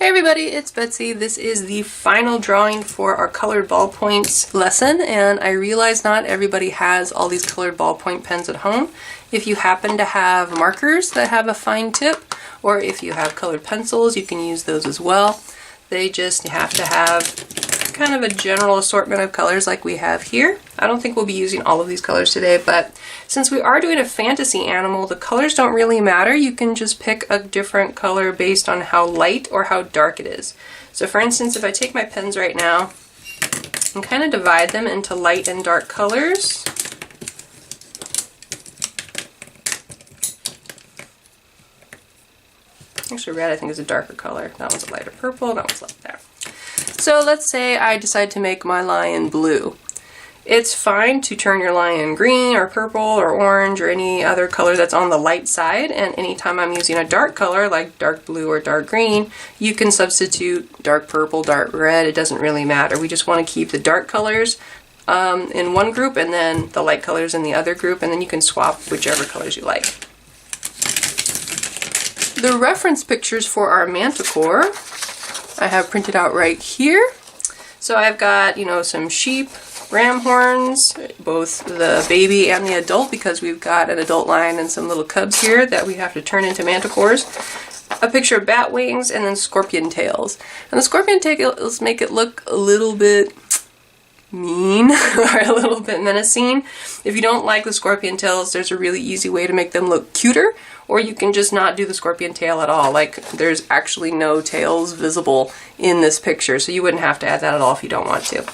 Hey everybody, it's Betsy. This is the final drawing for our colored ballpoints lesson, and I realize not everybody has all these colored ballpoint pens at home. If you happen to have markers that have a fine tip, or if you have colored pencils, you can use those as well. They just have to have kind of a general assortment of colors like we have here. I don't think we'll be using all of these colors today, but since we are doing a fantasy animal, the colors don't really matter. You can just pick a different color based on how light or how dark it is. So for instance, if I take my pens right now and kind of divide them into light and dark colors, actually red I think is a darker color. That one's a lighter purple, that one's light there. So let's say I decide to make my lion blue. It's fine to turn your lion green or purple or orange or any other color that's on the light side, and anytime I'm using a dark color like dark blue or dark green, you can substitute dark purple, dark red. It doesn't really matter. We just want to keep the dark colors in one group and then the light colors in the other group, and then you can swap whichever colors you like. The reference pictures for our Manticore I have printed out right here. So I've got, some sheep, ram horns, both the baby and the adult, because we've got an adult lion and some little cubs here that we have to turn into manticores. A picture of bat wings, and then scorpion tails. And the scorpion tails make it look a little bit mean or a little bit menacing. If you don't like the scorpion tails, there's a really easy way to make them look cuter, or you can just not do the scorpion tail at all. Like, there's actually no tails visible in this picture, so you wouldn't have to add that at all if you don't want to.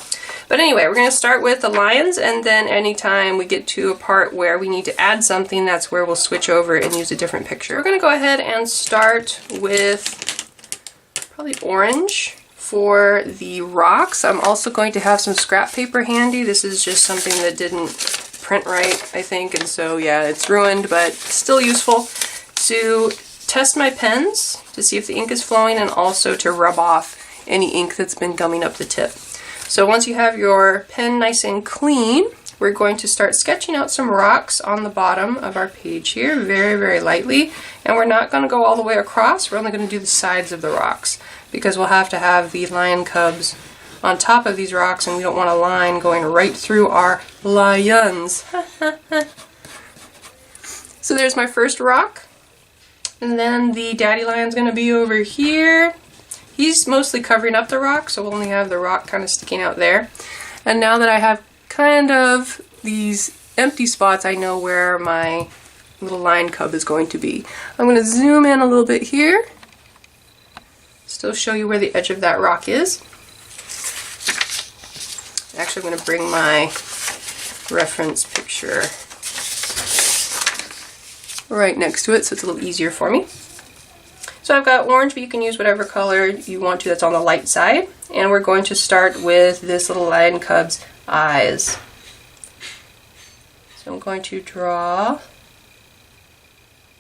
But anyway, we're going to start with the lions, and then anytime we get to a part where we need to add something, that's where we'll switch over and use a different picture. We're going to go ahead and start with probably orange for the rocks. I'm also going to have some scrap paper handy. This is just something that didn't print right, I think, and so yeah, it's ruined, but still useful to test my pens to see if the ink is flowing, and also to rub off any ink that's been gumming up the tip. So once you have your pen nice and clean, we're going to start sketching out some rocks on the bottom of our page here, very, very lightly, and we're not going to go all the way across. We're only going to do the sides of the rocks, because we'll have to have the lion cubs on top of these rocks, and we don't want a line going right through our lions. So there's my first rock, and then the daddy lion's going to be over here. He's mostly covering up the rock, so we'll only have the rock kind of sticking out there. And now that I have kind of these empty spots, I know where my little lion cub is going to be. I'm going to zoom in a little bit here, still show you where the edge of that rock is. Actually, I'm going to bring my reference picture right next to it so it's a little easier for me. So I've got orange, but you can use whatever color you want to that's on the light side. And we're going to start with this little lion cub's eyes. So I'm going to draw a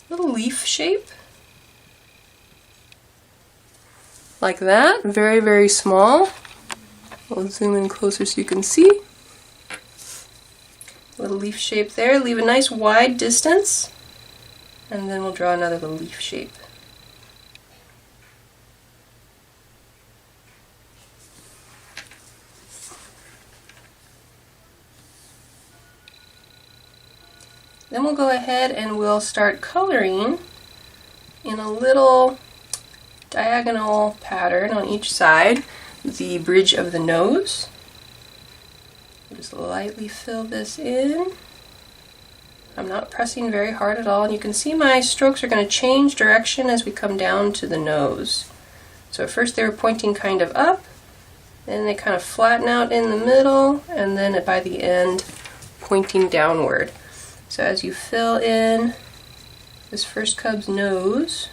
little leaf shape. Like that, very, very small. I'll zoom in closer so you can see. Little leaf shape there. Leave a nice wide distance, and then we'll draw another little leaf shape. Then we'll go ahead and we'll start coloring in a little diagonal pattern on each side the bridge of the nose. Just lightly fill this in. I'm not pressing very hard at all, and you can see my strokes are going to change direction as we come down to the nose. So at first they were pointing kind of up, then they kind of flatten out in the middle, and then by the end pointing downward. So as you fill in this first cub's nose,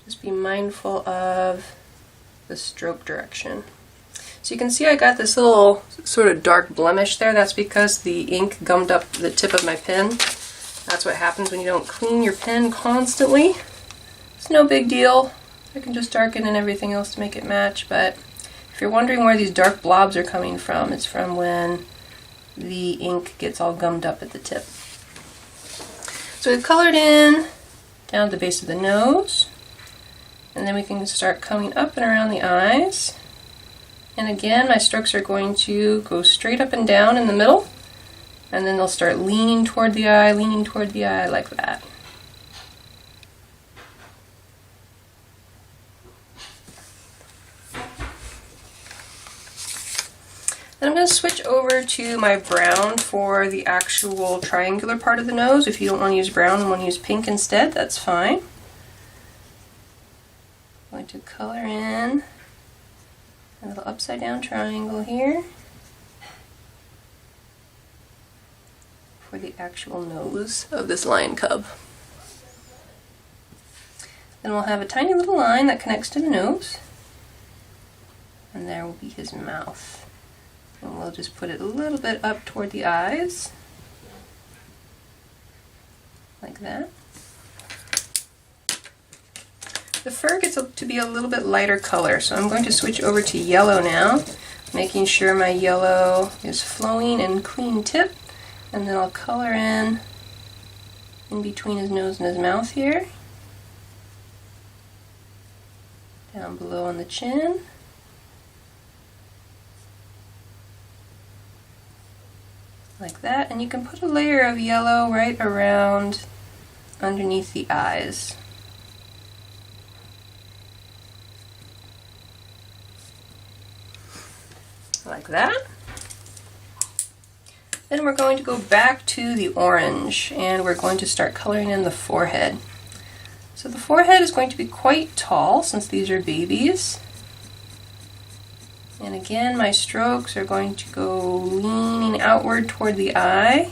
just be mindful of the stroke direction. So you can see I got this little sort of dark blemish there. That's because the ink gummed up the tip of my pen. That's what happens when you don't clean your pen constantly. It's no big deal. I can just darken and everything else to make it match, but if you're wondering where these dark blobs are coming from, it's from when the ink gets all gummed up at the tip. So we've colored in down the base of the nose. And then we can start coming up and around the eyes. And again, my strokes are going to go straight up and down in the middle, and then they'll start leaning toward the eye like that. Then I'm going to switch over to my brown for the actual triangular part of the nose. If you don't want to use brown and want to use pink instead, that's fine. I'm going to color in a little upside down triangle here for the actual nose of this lion cub. Then we'll have a tiny little line that connects to the nose, and there will be his mouth. And we'll just put it a little bit up toward the eyes, like that. The fur gets to be a little bit lighter color, so I'm going to switch over to yellow now, making sure my yellow is flowing and clean tip, and then I'll color in between his nose and his mouth here, down below on the chin, like that, and you can put a layer of yellow right around underneath the eyes. Like that. Then we're going to go back to the orange, and we're going to start coloring in the forehead. So the forehead is going to be quite tall since these are babies. And again, my strokes are going to go leaning outward toward the eye.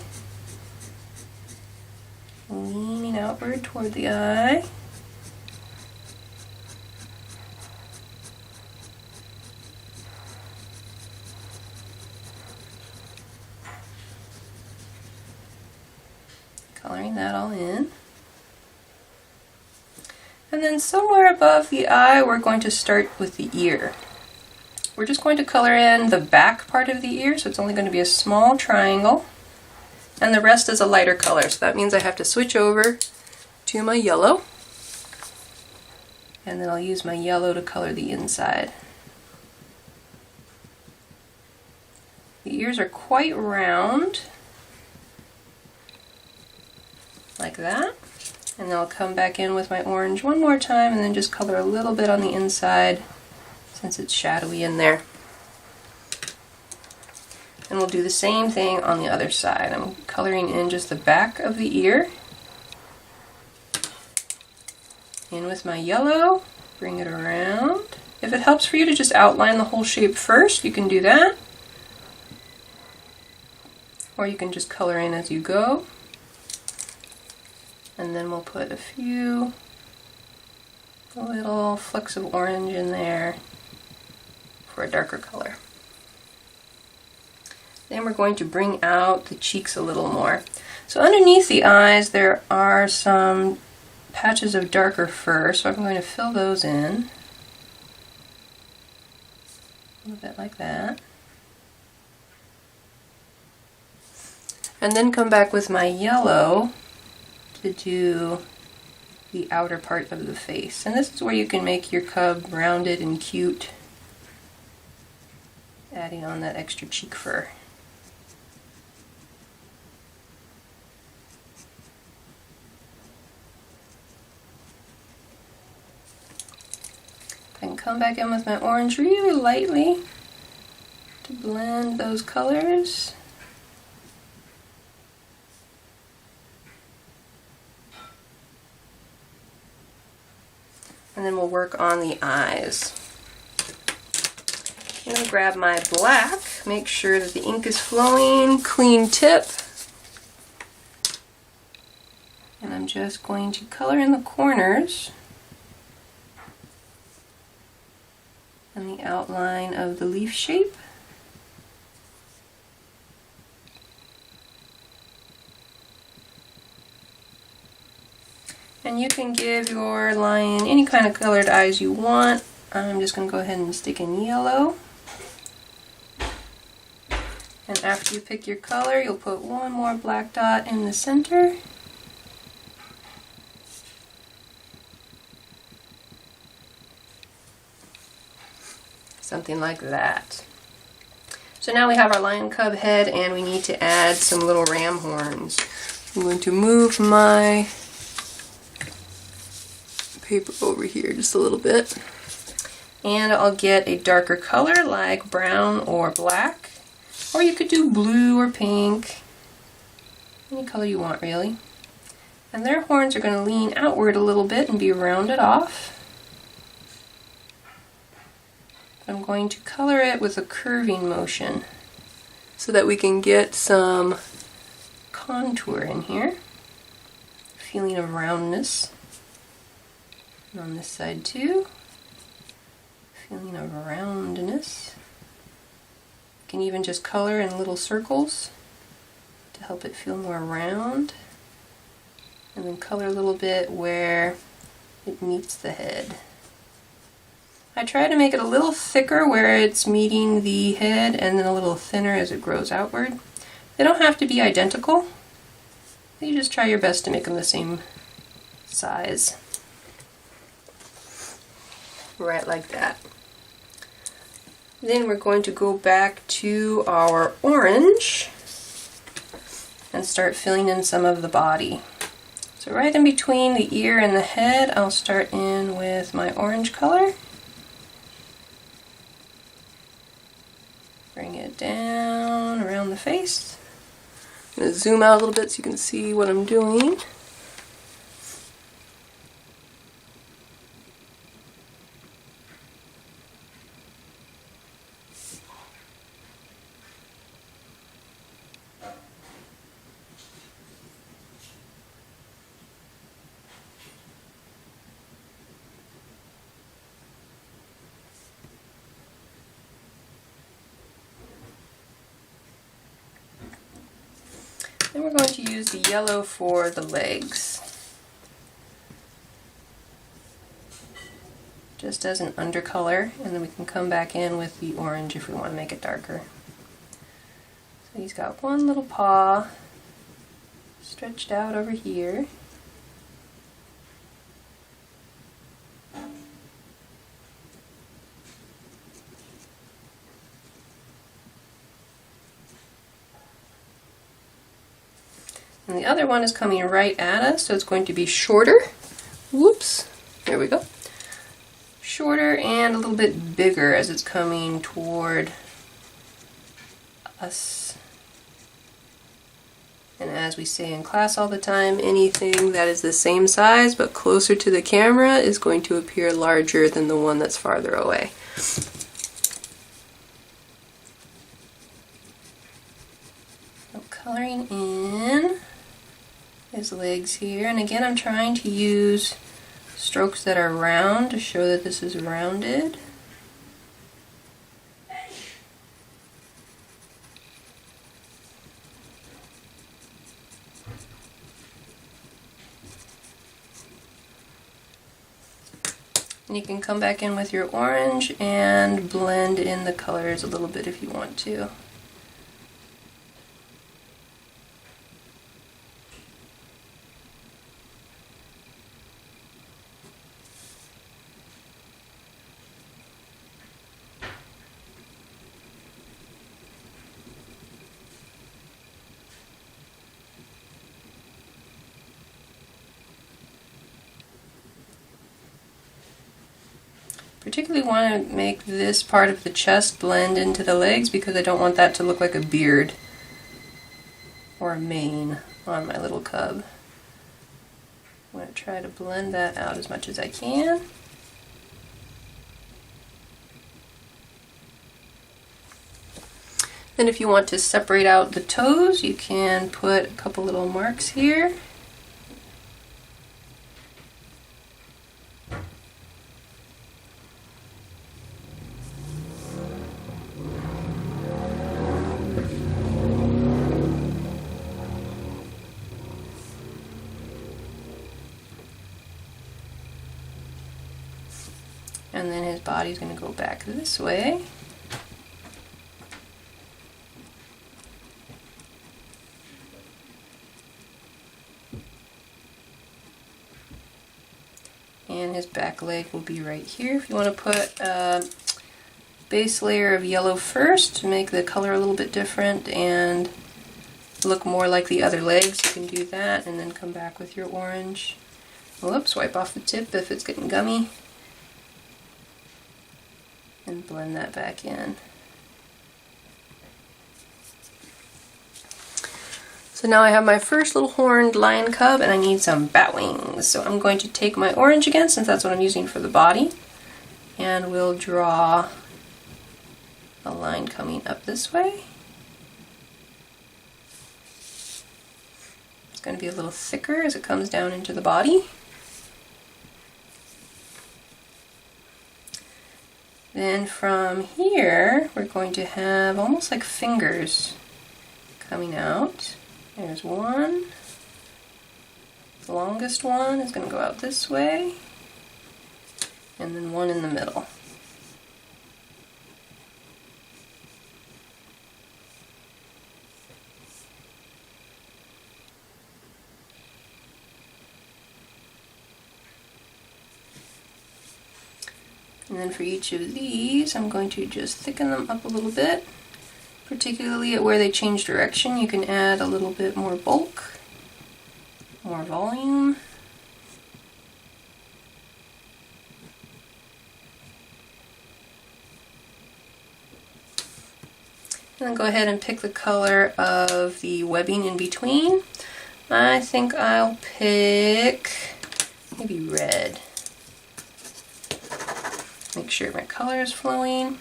Leaning outward toward the eye. Coloring that all in. And then somewhere above the eye, we're going to start with the ear. We're just going to color in the back part of the ear, so it's only going to be a small triangle, and the rest is a lighter color, so that means I have to switch over to my yellow, and then I'll use my yellow to color the inside. The ears are quite round, like that, and then I'll come back in with my orange one more time and then just color a little bit on the inside since it's shadowy in there. And we'll do the same thing on the other side. I'm coloring in just the back of the ear. In with my yellow, bring it around. If it helps for you to just outline the whole shape first, you can do that. Or you can just color in as you go. And then we'll put a few little flecks of orange in there for a darker color. Then we're going to bring out the cheeks a little more. So underneath the eyes there are some patches of darker fur, so I'm going to fill those in. A little bit like that. And then come back with my yellow to do the outer part of the face. And this is where you can make your cub rounded and cute, adding on that extra cheek fur. I can come back in with my orange really lightly to blend those colors. And then we'll work on the eyes. I'm going to grab my black, make sure that the ink is flowing, clean tip. And I'm just going to color in the corners and the outline of the leaf shape. And you can give your lion any kind of colored eyes you want. I'm just going to go ahead and stick in yellow. And after you pick your color, you'll put one more black dot in the center. something like that. So now we have our lion cub head, and we need to add some little ram horns. I'm going to move my paper over here just a little bit. And I'll get a darker color like brown or black. Or you could do blue or pink. Any color you want, really. And their horns are going to lean outward a little bit and be rounded off. I'm going to color it with a curving motion so that we can get some contour in here. Feeling of roundness. And on this side too. Feeling of roundness. You can even just color in little circles to help it feel more round. And then color a little bit where it meets the head. I try to make it a little thicker where it's meeting the head and then a little thinner as it grows outward. They don't have to be identical. You just try your best to make them the same size. Right like that. Then we're going to go back to our orange and start filling in some of the body. So right in between the ear and the head, I'll start in with my orange color. Bring it down around the face. I'm going to zoom out a little bit so you can see what I'm doing. Then we're going to use the yellow for the legs, just as an undercolor, and then we can come back in with the orange if we want to make it darker. So he's got one little paw stretched out over here. And the other one is coming right at us, so it's going to be shorter. Whoops, there we go. Shorter and a little bit bigger as it's coming toward us. And as we say in class all the time, anything that is the same size but closer to the camera is going to appear larger than the one that's farther away. So coloring in his legs here, and again I'm trying to use strokes that are round to show that this is rounded. And you can come back in with your orange and blend in the colors a little bit if you want to. Particularly want to make this part of the chest blend into the legs because I don't want that to look like a beard or a mane on my little cub. I'm going to try to blend that out as much as I can. Then if you want to separate out the toes, you can put a couple little marks here. And then his body's going to go back this way. And his back leg will be right here. If you want to put a base layer of yellow first to make the color a little bit different and look more like the other legs. You can do that and then come back with your orange. Whoops, wipe off the tip if it's getting gummy. And blend that back in. So now I have my first little horned lion cub and I need some bat wings. So I'm going to take my orange again, since that's what I'm using for the body, and we'll draw a line coming up this way. It's going to be a little thicker as it comes down into the body. Then from here, we're going to have almost like fingers coming out. There's one. The longest one is going to go out this way, and then one in the middle. And then for each of these, I'm going to just thicken them up a little bit. Particularly at where they change direction, you can add a little bit more bulk, more volume. And then go ahead and pick the color of the webbing in between. I think I'll pick maybe red. Make sure my color is flowing.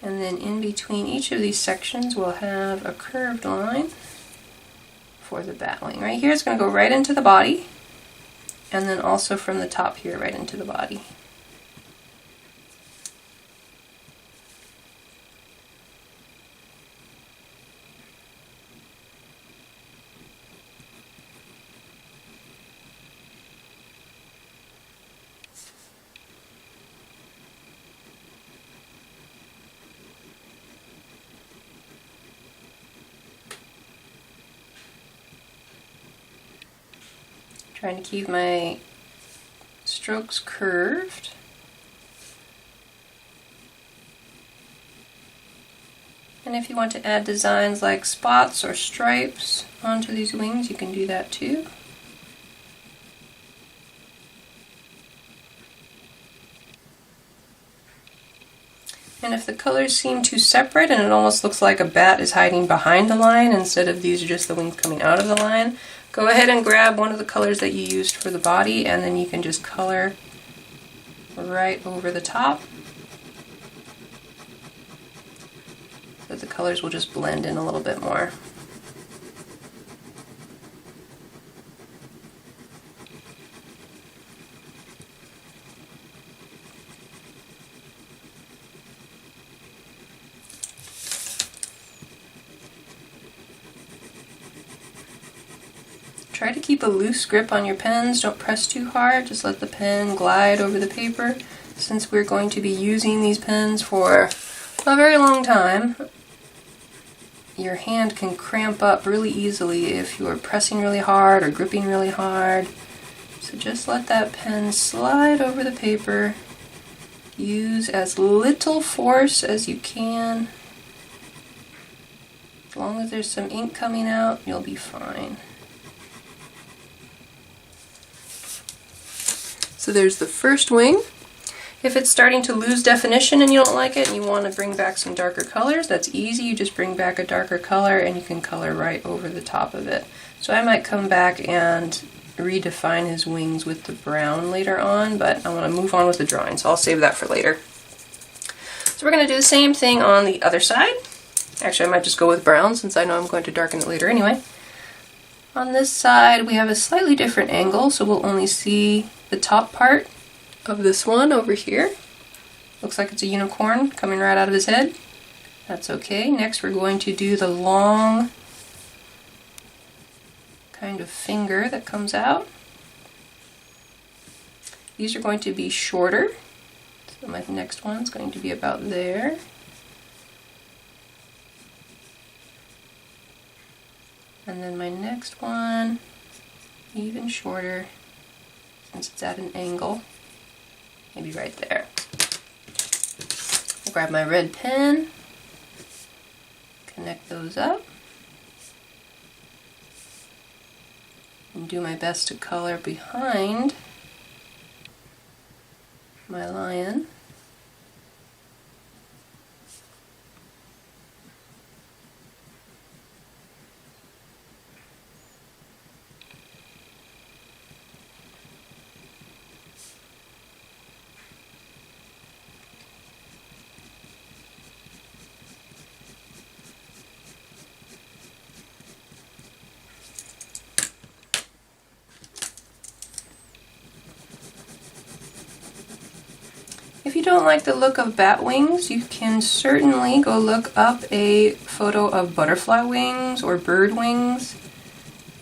And then in between each of these sections we'll have a curved line for the bat wing. Right here it's going to go right into the body, and then also from the top here right into the body. Trying to keep my strokes curved. And if you want to add designs like spots or stripes onto these wings, you can do that too. And if the colors seem too separate and it almost looks like a bat is hiding behind the line instead of these are just the wings coming out of the line, go ahead and grab one of the colors that you used for the body, and then you can just color right over the top. So the colors will just blend in a little bit more. Try to keep a loose grip on your pens, don't press too hard, just let the pen glide over the paper. Since we're going to be using these pens for a very long time, your hand can cramp up really easily if you're pressing really hard or gripping really hard. So just let that pen slide over the paper. Use as little force as you can. As long as there's some ink coming out, you'll be fine. So there's the first wing. If it's starting to lose definition and you don't like it and you want to bring back some darker colors, that's easy. You just bring back a darker color and you can color right over the top of it. So I might come back and redefine his wings with the brown later on, but I want to move on with the drawing, so I'll save that for later. So we're going to do the same thing on the other side. Actually, I might just go with brown since I know I'm going to darken it later anyway. On this side we have a slightly different angle, so we'll only see the top part of this one over here. Looks like it's a unicorn coming right out of his head. That's okay. Next we're going to do the long kind of finger that comes out. These are going to be shorter. So my next one's going to be about there. And then my next one, even shorter, since it's at an angle, maybe right there. Grab my red pen, connect those up, and do my best to color behind my lion. If you don't like the look of bat wings, you can certainly go look up a photo of butterfly wings or bird wings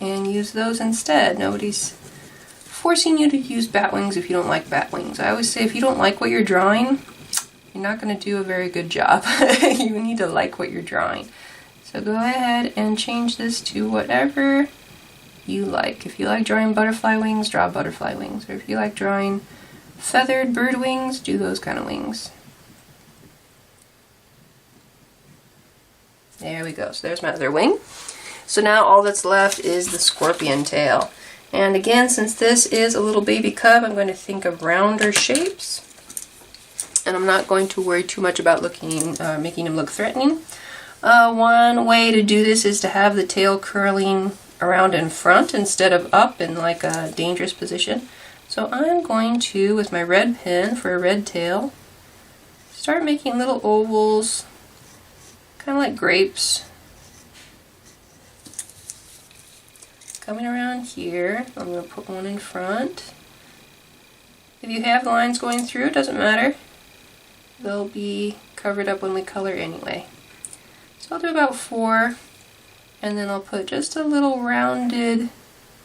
and use those instead. Nobody's forcing you to use bat wings if you don't like bat wings. I always say if you don't like what you're drawing, you're not going to do a very good job. You need to like what you're drawing. So go ahead and change this to whatever you like. If you like drawing butterfly wings, draw butterfly wings. Or if you like drawing feathered bird wings, do those kind of wings. There we go. So there's my other wing. So now all that's left is the scorpion tail. And again, since this is a little baby cub, I'm going to think of rounder shapes. And I'm not going to worry too much about making him look threatening. One way to do this is to have the tail curling around in front instead of up in like a dangerous position. So I'm going to, with my red pen for a red tail, start making little ovals, kind of like grapes. Coming around here, I'm going to put one in front. If you have lines going through, it doesn't matter. They'll be covered up when we color anyway. So I'll do about 4, and then I'll put just a little rounded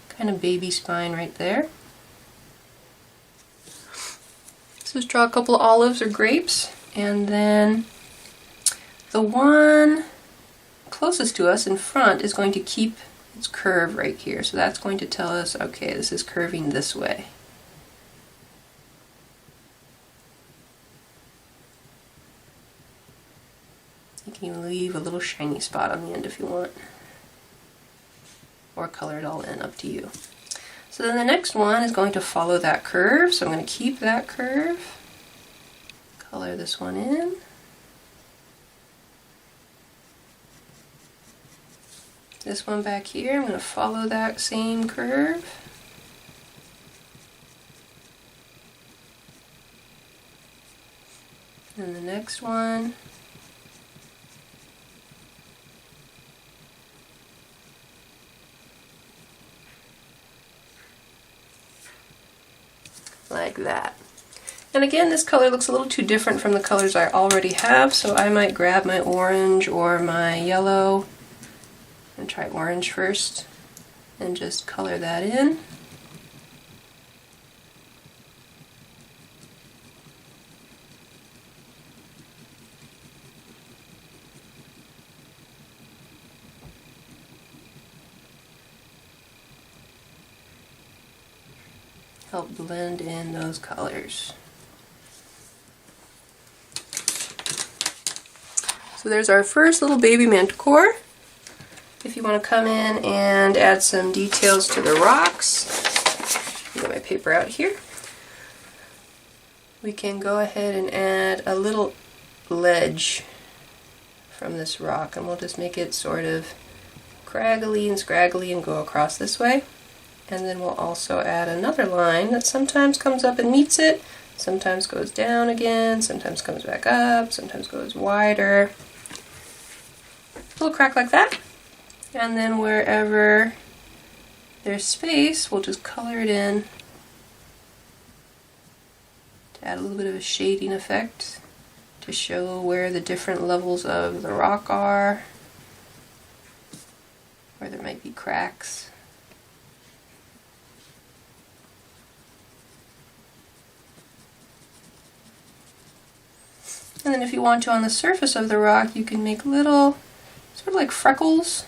kind of baby spine right there. So just draw a couple of olives or grapes, and then the one closest to us in front is going to keep its curve right here. So that's going to tell us, okay, this is curving this way. You can leave a little shiny spot on the end if you want, or color it all in, up to you. So then the next one is going to follow that curve, so I'm going to keep that curve, color this one in. This one back here, I'm going to follow that same curve. And the next one. Like that. And again, this color looks a little too different from the colors I already have, so I might grab my orange or my yellow, and try orange first, and just color that in. Help blend in those colors. So there's our first little baby manticore. If you want to come in and add some details to the rocks, I'll get my paper out here. We can go ahead and add a little ledge from this rock, and we'll just make it sort of craggly and scraggly and go across this way. And then we'll also add another line that sometimes comes up and meets it, sometimes goes down again, sometimes comes back up, sometimes goes wider. A little crack like that. And then wherever there's space, we'll just color it in to add a little bit of a shading effect to show where the different levels of the rock are, where there might be cracks. And then if you want to, on the surface of the rock, you can make little, sort of like freckles.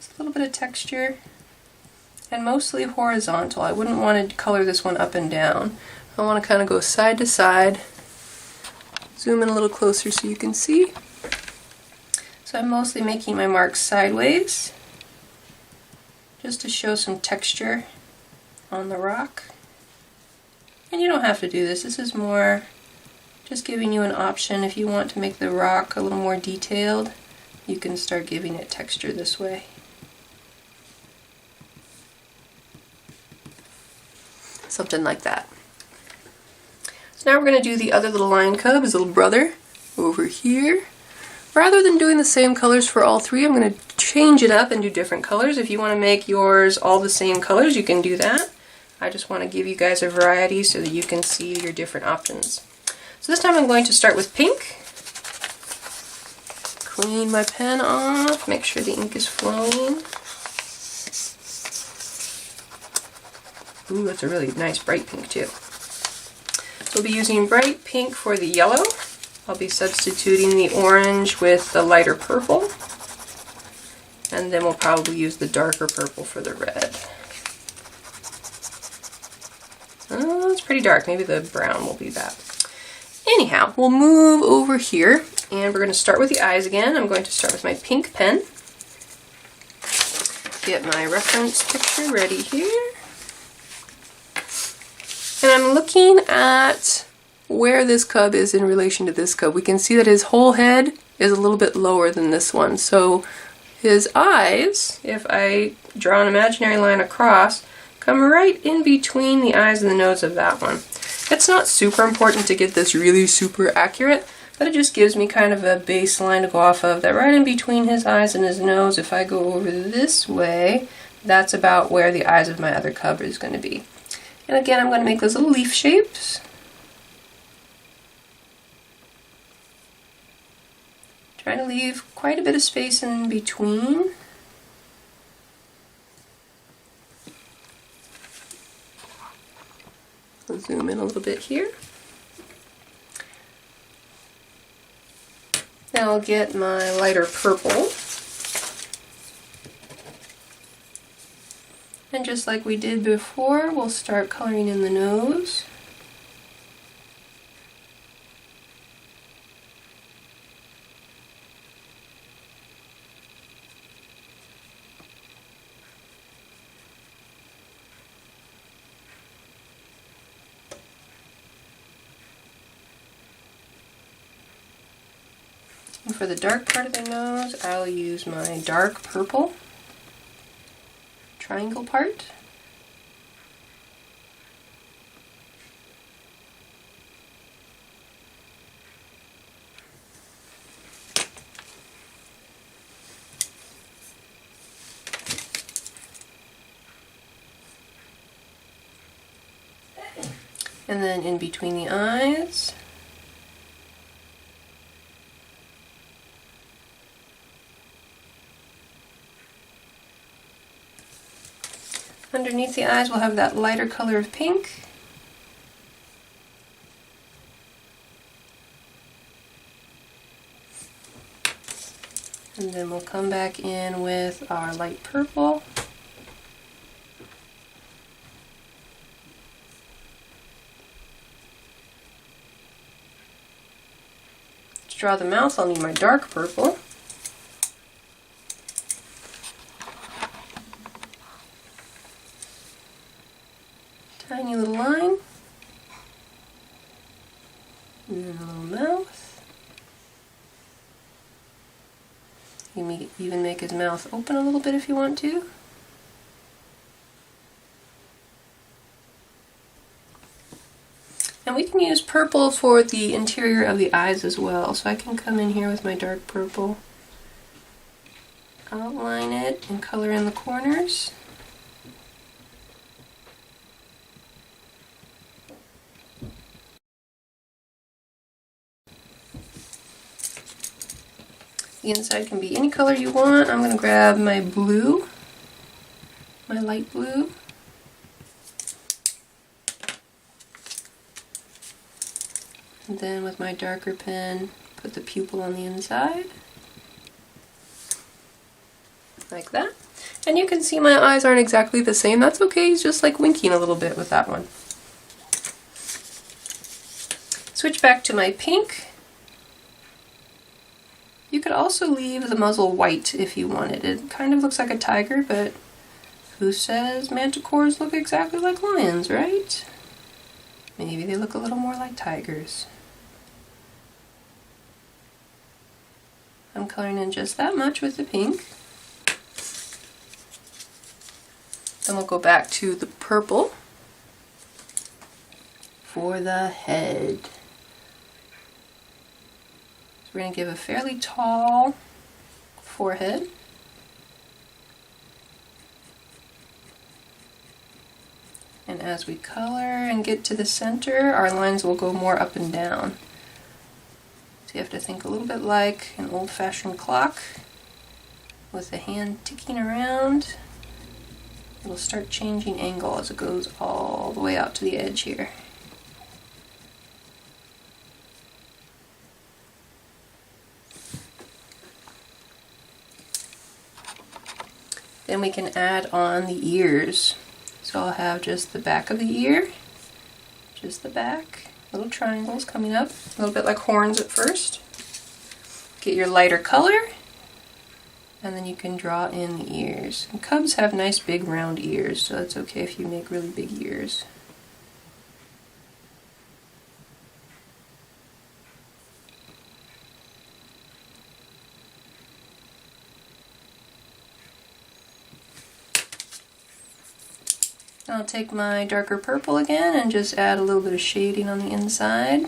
Just a little bit of texture. And mostly horizontal. I wouldn't want to color this one up and down. I want to kind of go side to side. Zoom in a little closer so you can see. So I'm mostly making my marks sideways, just to show some texture on the rock. And you don't have to do this. This is more just giving you an option. If you want to make the rock a little more detailed, you can start giving it texture this way. Something like that. So now we're going to do the other little lion cub, his little brother, over here. Rather than doing the same colors for all three, I'm going to change it up and do different colors. If you want to make yours all the same colors, you can do that. I just want to give you guys a variety so that you can see your different options. So this time I'm going to start with pink. Clean my pen off, make sure the ink is flowing. Ooh, that's a really nice bright pink too. So we'll be using bright pink for the yellow. I'll be substituting the orange with the lighter purple. And then we'll probably use the darker purple for the red. Oh, it's pretty dark. Maybe the brown will be that. Anyhow, we'll move over here and we're going to start with the eyes again. I'm going to start with my pink pen. Get my reference picture ready here. And I'm looking at where this cub is in relation to this cub. We can see that his whole head is a little bit lower than this one. So his eyes, if I draw an imaginary line across, come right in between the eyes and the nose of that one. It's not super important to get this really super accurate, but it just gives me kind of a baseline to go off of, that right in between his eyes and his nose, if I go over this way, that's about where the eyes of my other cub is going to be. And again, I'm going to make those little leaf shapes. Trying to leave quite a bit of space in between. I'll zoom in a little bit here. Now I'll get my lighter purple. And just like we did before, we'll start coloring in the nose. And for the dark part of the nose, I'll use my dark purple triangle part. And then in between the eyes, underneath the eyes we'll have that lighter color of pink. And then we'll come back in with our light purple. To draw the mouth, I'll need my dark purple. Tiny little line, and then a little mouth. You can even make his mouth open a little bit if you want to. And we can use purple for the interior of the eyes as well. So I can come in here with my dark purple, outline it, and color in the corners. The inside can be any color you want. I'm going to grab my blue, my light blue. And then with my darker pen, put the pupil on the inside. Like that. And you can see my eyes aren't exactly the same. That's okay, he's just like winking a little bit with that one. Switch back to my pink. You could also leave the muzzle white if you wanted. It kind of looks like a tiger, but who says manticores look exactly like lions, right? Maybe they look a little more like tigers. I'm coloring in just that much with the pink. Then we'll go back to the purple for the head. So we're going to give a fairly tall forehead. And as we color and get to the center, our lines will go more up and down. So you have to think a little bit like an old-fashioned clock with the hand ticking around. It'll start changing angle as it goes all the way out to the edge here. Then we can add on the ears. So I'll have just the back of the ear, just the back, little triangles coming up, a little bit like horns at first. Get your lighter color, and then you can draw in the ears. And cubs have nice big round ears, so it's okay if you make really big ears. I'll take my darker purple again and just add a little bit of shading on the inside.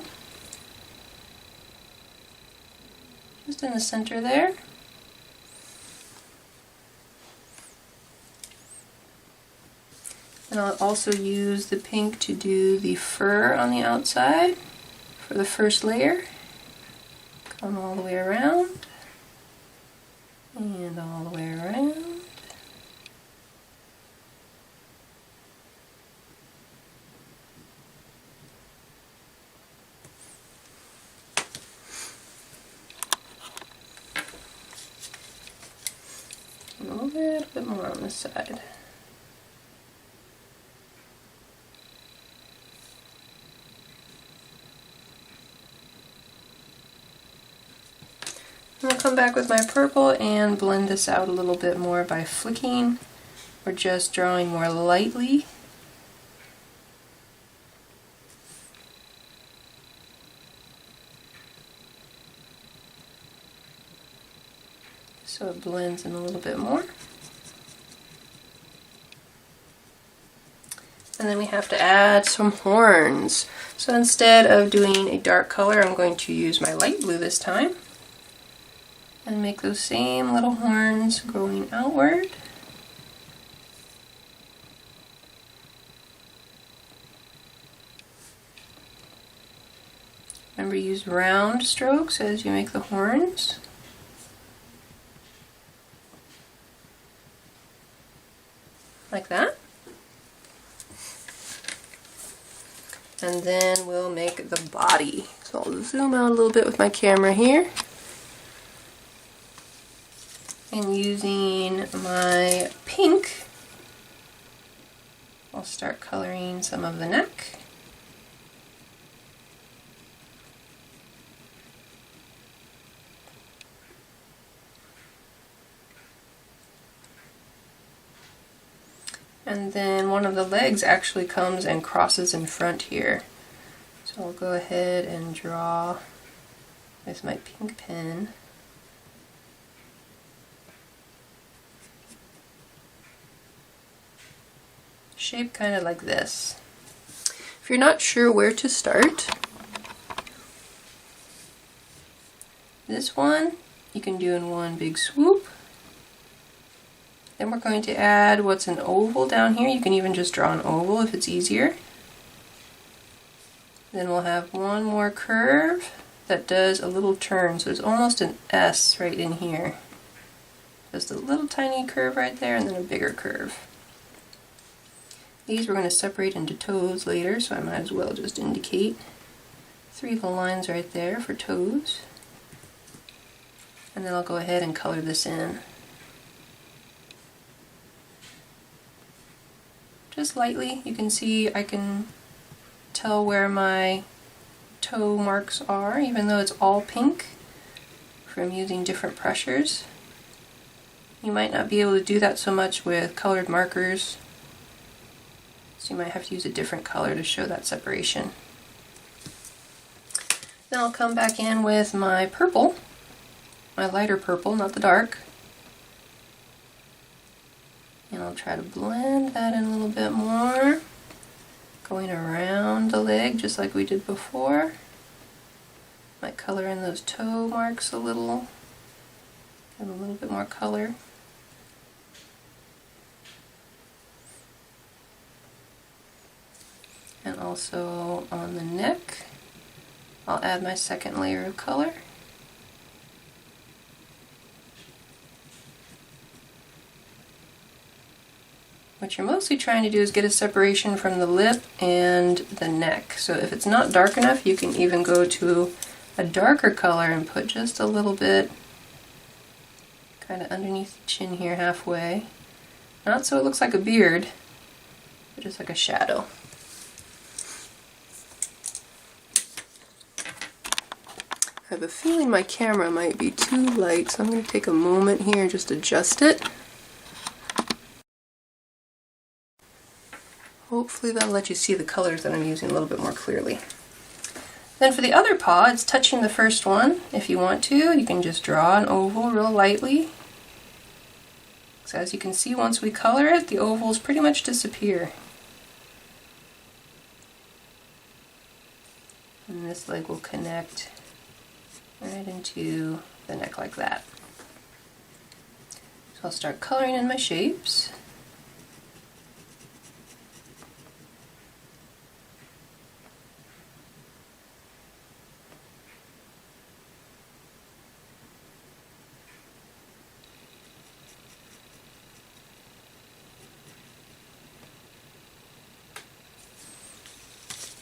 Just in the center there. And I'll also use the pink to do the fur on the outside for the first layer. Come all the way around. And all the way around. A little bit more on this side. And I'll come back with my purple and blend this out a little bit more by flicking or just drawing more lightly. So it blends in a little bit more. And then we have to add some horns. So instead of doing a dark color, I'm going to use my light blue this time. And make those same little horns going outward. Remember, use round strokes as you make the horns. Like that. And then we'll make the body. So I'll zoom out a little bit with my camera here. And using my pink, I'll start coloring some of the neck. And then one of the legs actually comes and crosses in front here. So I'll go ahead and draw with my pink pen. Shape kind of like this. If you're not sure where to start, this one you can do in one big swoop. Then we're going to add what's an oval down here. You can even just draw an oval if it's easier. Then we'll have one more curve that does a little turn. So there's almost an S right in here. Just a little tiny curve right there and then a bigger curve. These we're going to separate into toes later, so I might as well just indicate 3 little lines right there for toes. And then I'll go ahead and color this in. Just lightly. You can see I can tell where my toe marks are, even though it's all pink from using different pressures. You might not be able to do that so much with colored markers, so you might have to use a different color to show that separation. Then I'll come back in with my purple, my lighter purple, not the dark, and I'll try to blend that in a little bit more, going around the leg just like we did before. Might color in those toe marks a little, give them a little bit more color. And also on the neck, I'll add my second layer of color. What you're mostly trying to do is get a separation from the lip and the neck. So if it's not dark enough, you can even go to a darker color and put just a little bit kind of underneath the chin here halfway. Not so it looks like a beard, but just like a shadow. I have a feeling my camera might be too light, so I'm going to take a moment here and just adjust it. Hopefully that'll let you see the colors that I'm using a little bit more clearly. Then for the other paw, it's touching the first one. If you want to, you can just draw an oval real lightly. So as you can see, once we color it, the ovals pretty much disappear. And this leg will connect right into the neck like that. So I'll start coloring in my shapes.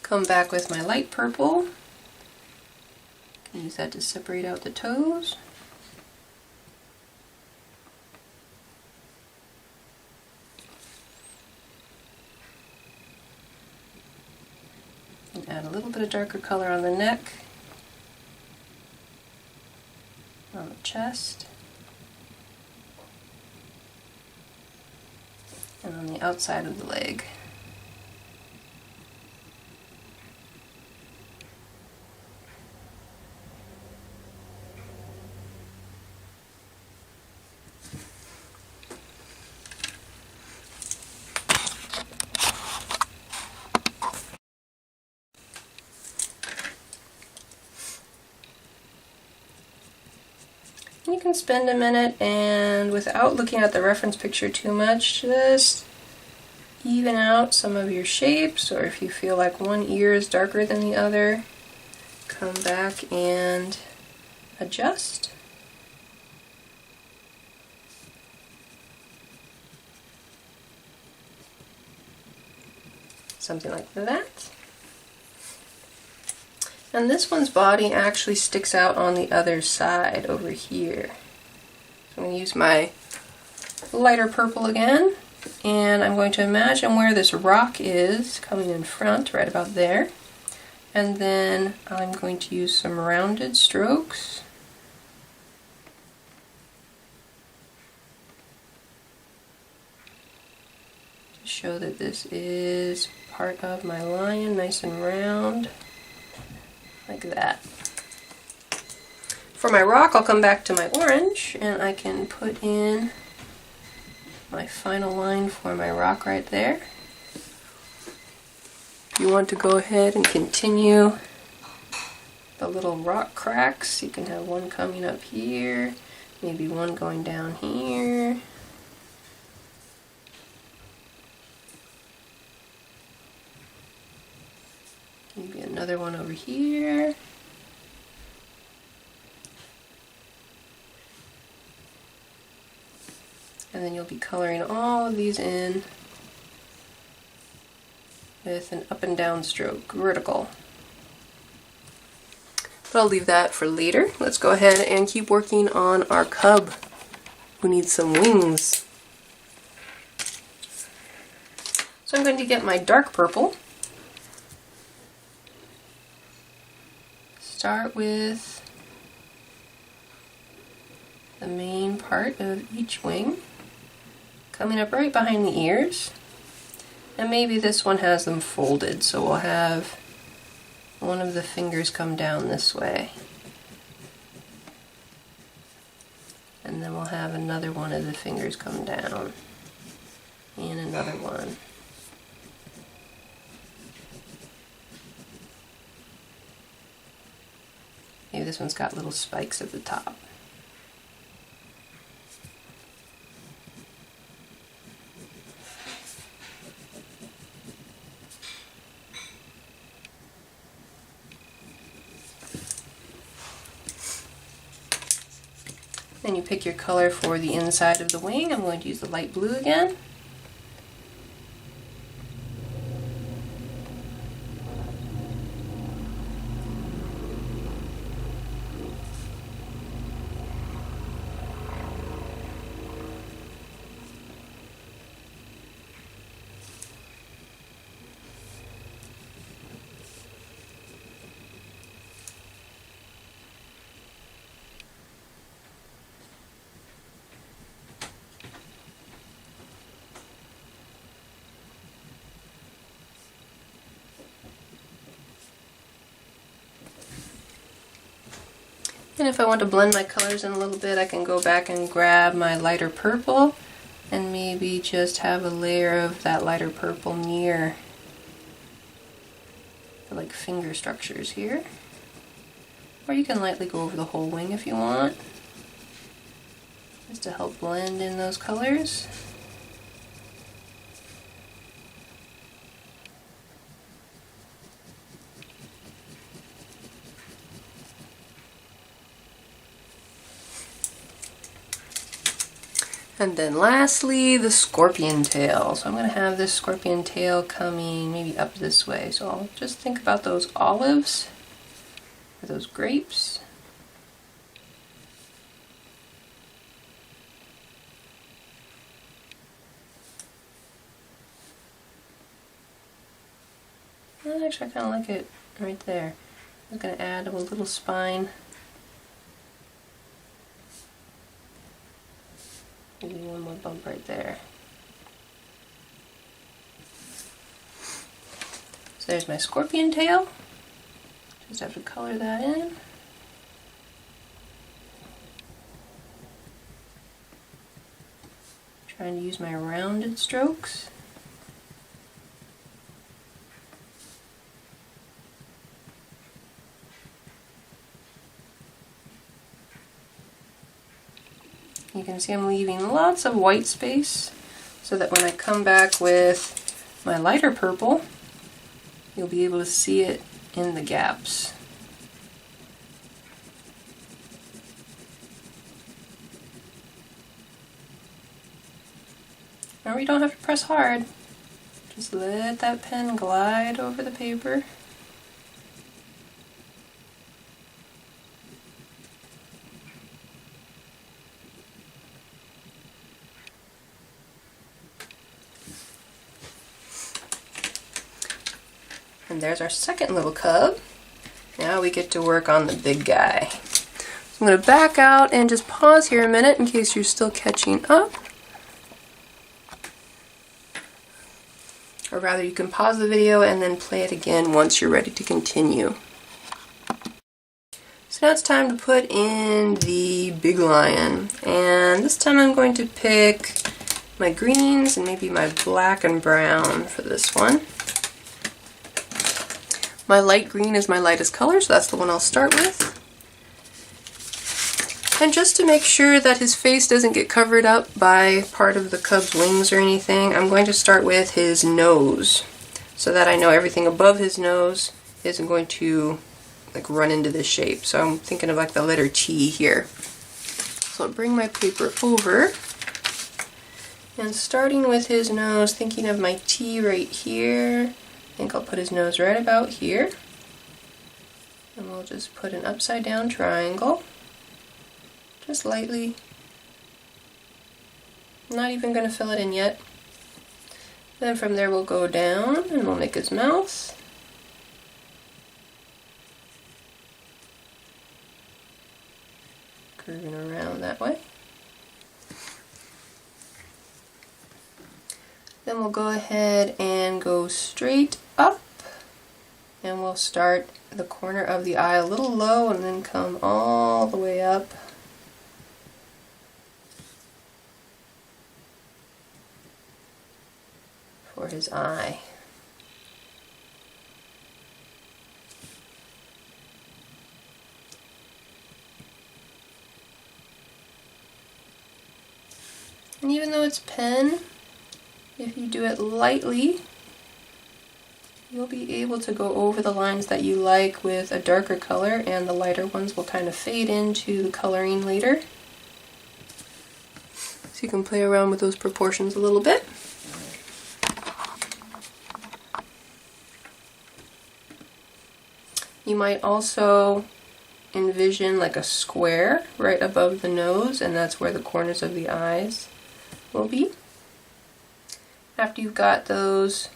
Come back with my light purple. Use that to separate out the toes. And add a little bit of darker color on the neck, on the chest, and on the outside of the leg. You can spend a minute and, without looking at the reference picture too much, just even out some of your shapes, or if you feel like one ear is darker than the other, come back and adjust. Something like that. And this one's body actually sticks out on the other side over here. So I'm going to use my lighter purple again, and I'm going to imagine where this rock is coming in front, right about there. And then I'm going to use some rounded strokes. To show that this is part of my lion, nice and round. Like that. For my rock, I'll come back to my orange, and I can put in my final line for my rock right there. If you want to go ahead and continue the little rock cracks, you can have one coming up here, maybe one going down here. Maybe another one over here. And then you'll be coloring all of these in with an up and down stroke, vertical. But I'll leave that for later. Let's go ahead and keep working on our cub who needs some wings. So I'm going to get my dark purple. start with the main part of each wing, coming up right behind the ears. And maybe this one has them folded, so we'll have one of the fingers come down this way. And then we'll have another one of the fingers come down. And another one. Maybe this one's got little spikes at the top. Then you pick your color for the inside of the wing. I'm going to use the light blue again. And if I want to blend my colors in a little bit, I can go back and grab my lighter purple and maybe just have a layer of that lighter purple near the like finger structures here. Or you can lightly go over the whole wing if you want, just to help blend in those colors. And then lastly, the scorpion tail. So I'm going to have this scorpion tail coming maybe up this way. So I'll just think about those olives, or those grapes. And actually I kind of like it right there. I'm going to add a little spine. Maybe one more bump right there. So there's my scorpion tail. Just have to color that in. Trying to use my rounded strokes. You can see I'm leaving lots of white space so that when I come back with my lighter purple, you'll be able to see it in the gaps. Remember, you don't have to press hard. Just let that pen glide over the paper. And there's our second little cub. Now we get to work on the big guy. So I'm going to back out and just pause here a minute in case you're still catching up. Or rather, you can pause the video and then play it again once you're ready to continue. So now it's time to put in the big lion. And this time I'm going to pick my greens and maybe my black and brown for this one. My light green is my lightest color, so that's the one I'll start with. And just to make sure that his face doesn't get covered up by part of the cub's wings or anything, I'm going to start with his nose, so that I know everything above his nose isn't going to like run into this shape. So I'm thinking of like the letter T here. So I'll bring my paper over, and starting with his nose, thinking of my T right here, I think I'll put his nose right about here. And we'll just put an upside down triangle. Just lightly. I'm not even going to fill it in yet. Then from there we'll go down and we'll make his mouth. curving around that way. Then we'll go ahead and go straight up, and we'll start the corner of the eye a little low and then come all the way up for his eye. And even though it's pen, if you do it lightly, you'll be able to go over the lines that you like with a darker color, and the lighter ones will kind of fade into the coloring later. So you can play around with those proportions a little bit. You might also envision like a square right above the nose, and that's where the corners of the eyes will be. After you've got those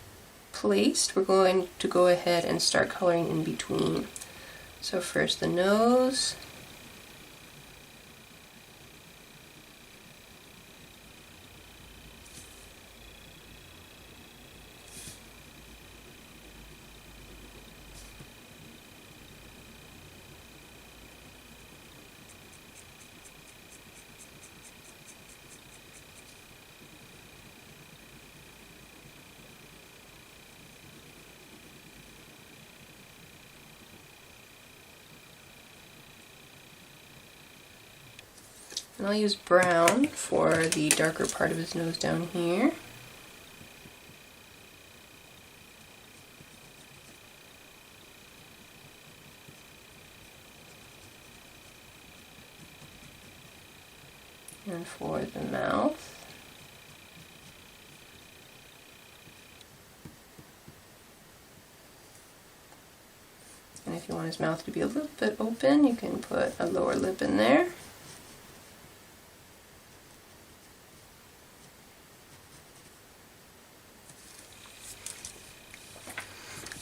placed, we're going to go ahead and start coloring in between. So first the nose, and I'll use brown for the darker part of his nose down here. And for the mouth, and if you want his mouth to be a little bit open, you can put a lower lip in there.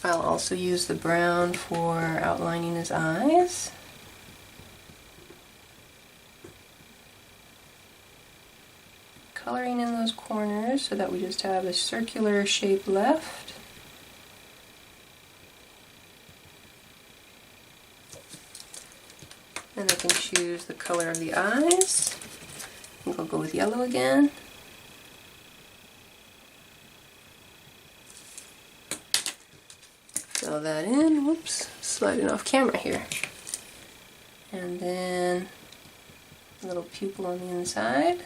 I'll also use the brown for outlining his eyes. Coloring in those corners so that we just have a circular shape left. And I can choose the color of the eyes. I think I'll go with yellow again. Fill that in. Whoops, sliding off camera here. And then a little pupil on the inside.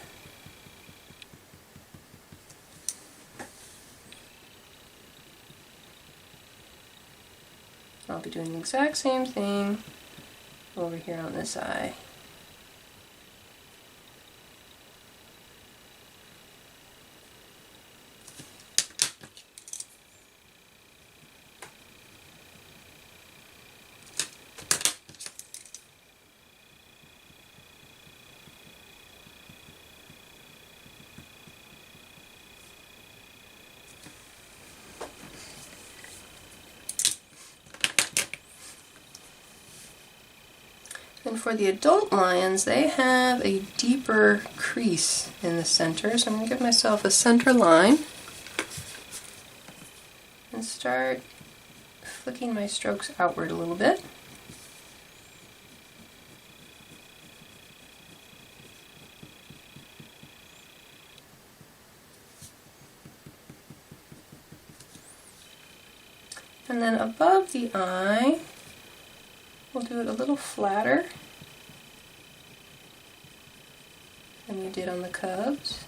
I'll be doing the exact same thing over here on this eye. And for the adult lions, they have a deeper crease in the center, so I'm going to give myself a center line and start flicking my strokes outward a little bit. And then above the eye, we'll do it a little flatter than we did on the cubs.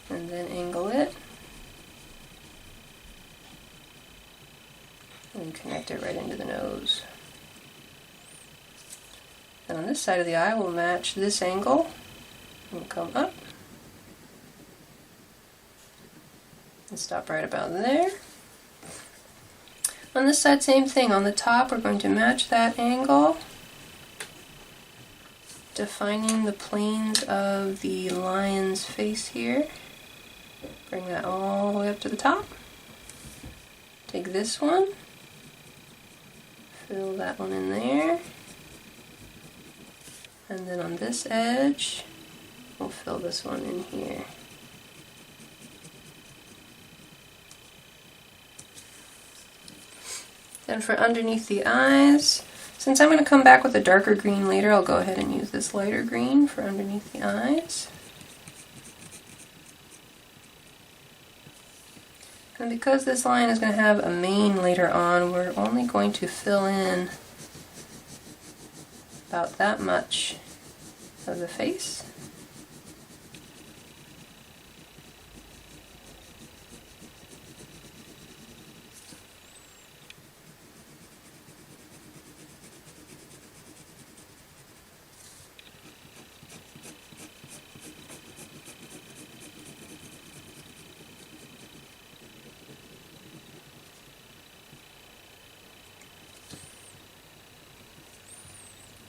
And then angle it. And connect it right into the nose. And on this side of the eye, we'll match this angle and come up. And stop right about there. On this side, same thing. On the top, we're going to match that angle, defining the planes of the lion's face here. Bring that all the way up to the top. take this one, fill that one in there, and then on this edge, we'll fill this one in here. Then for underneath the eyes, since I'm going to come back with a darker green later, I'll go ahead and use this lighter green for underneath the eyes. And because this line is going to have a mane later on, we're only going to fill in about that much of the face.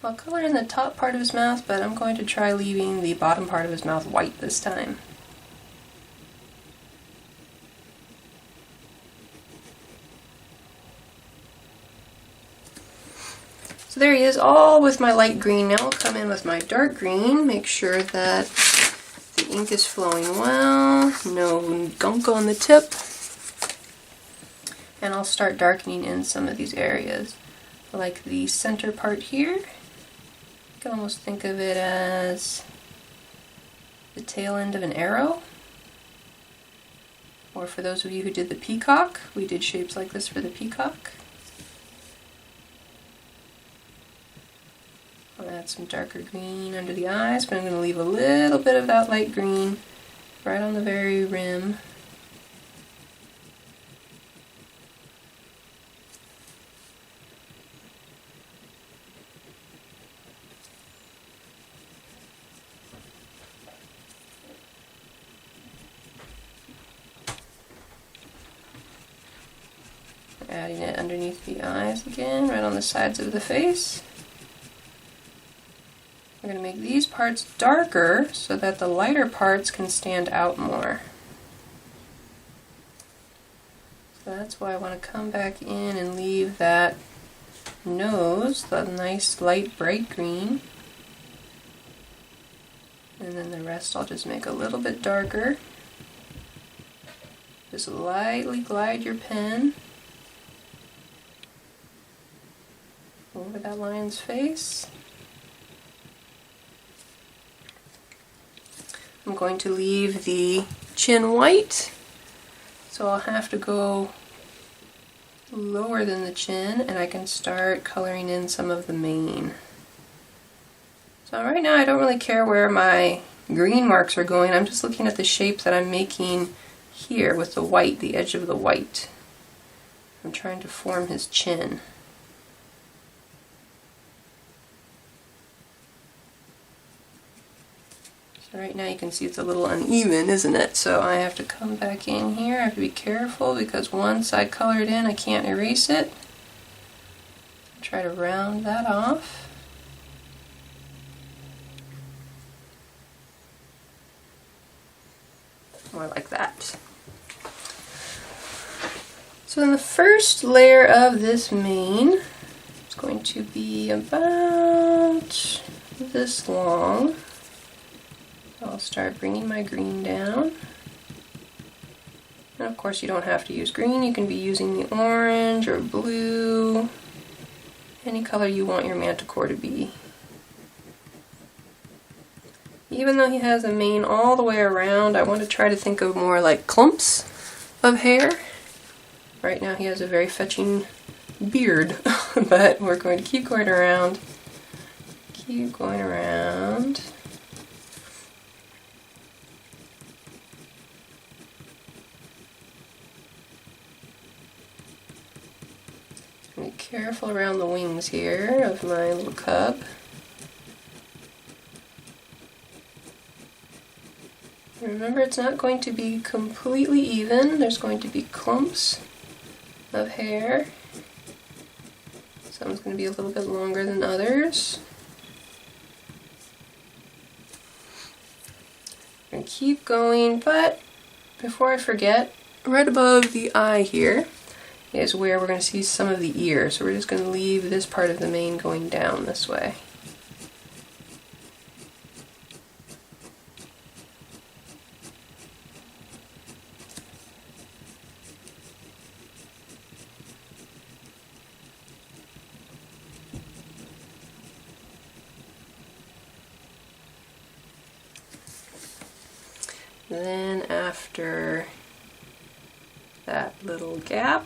I'll color in the top part of his mouth, but I'm going to try leaving the bottom part of his mouth white this time. So there he is, all with my light green. Now I'll come in with my dark green, make sure that the ink is flowing well, no gunk on the tip, and I'll start darkening in some of these areas. Like the center part here. You can almost think of it as the tail end of an arrow. Or for those of you who did the peacock, we did shapes like this for the peacock. I'll add some darker green under the eyes, but I'm going to leave a little bit of that light green right on the very rim. Adding it underneath the eyes again, right on the sides of the face. We're going to make these parts darker so that the lighter parts can stand out more. So that's why I want to come back in and leave that nose, the nice light bright green. And then the rest I'll just make a little bit darker. Just lightly glide your pen over that lion's face. I'm going to leave the chin white, so I'll have to go lower than the chin and I can start coloring in some of the mane. So right now I don't really care where my green marks are going, I'm just looking at the shape that I'm making here with the white, the edge of the white. I'm trying to form his chin. So right now you can see it's a little uneven, isn't it? So I have to come back in here. I have to be careful because once I color it in, I can't erase it. Try to round that off. More like that. So then the first layer of this mane is going to be about this long. I'll start bringing my green down. And of course you don't have to use green, you can be using the orange or blue, any color you want your manticore to be. Even though he has a mane all the way around, I want to try to think of more like clumps of hair. Right now he has a very fetching beard, but we're going to keep going around. Keep going around. Be careful around the wings here of my little cub. Remember, it's not going to be completely even. There's going to be clumps of hair. Some's going to be a little bit longer than others. I'm going to keep going, but before I forget, right above the eye here is where we're going to see some of the ear. So we're just going to leave this part of the mane going down this way. Then after that little gap,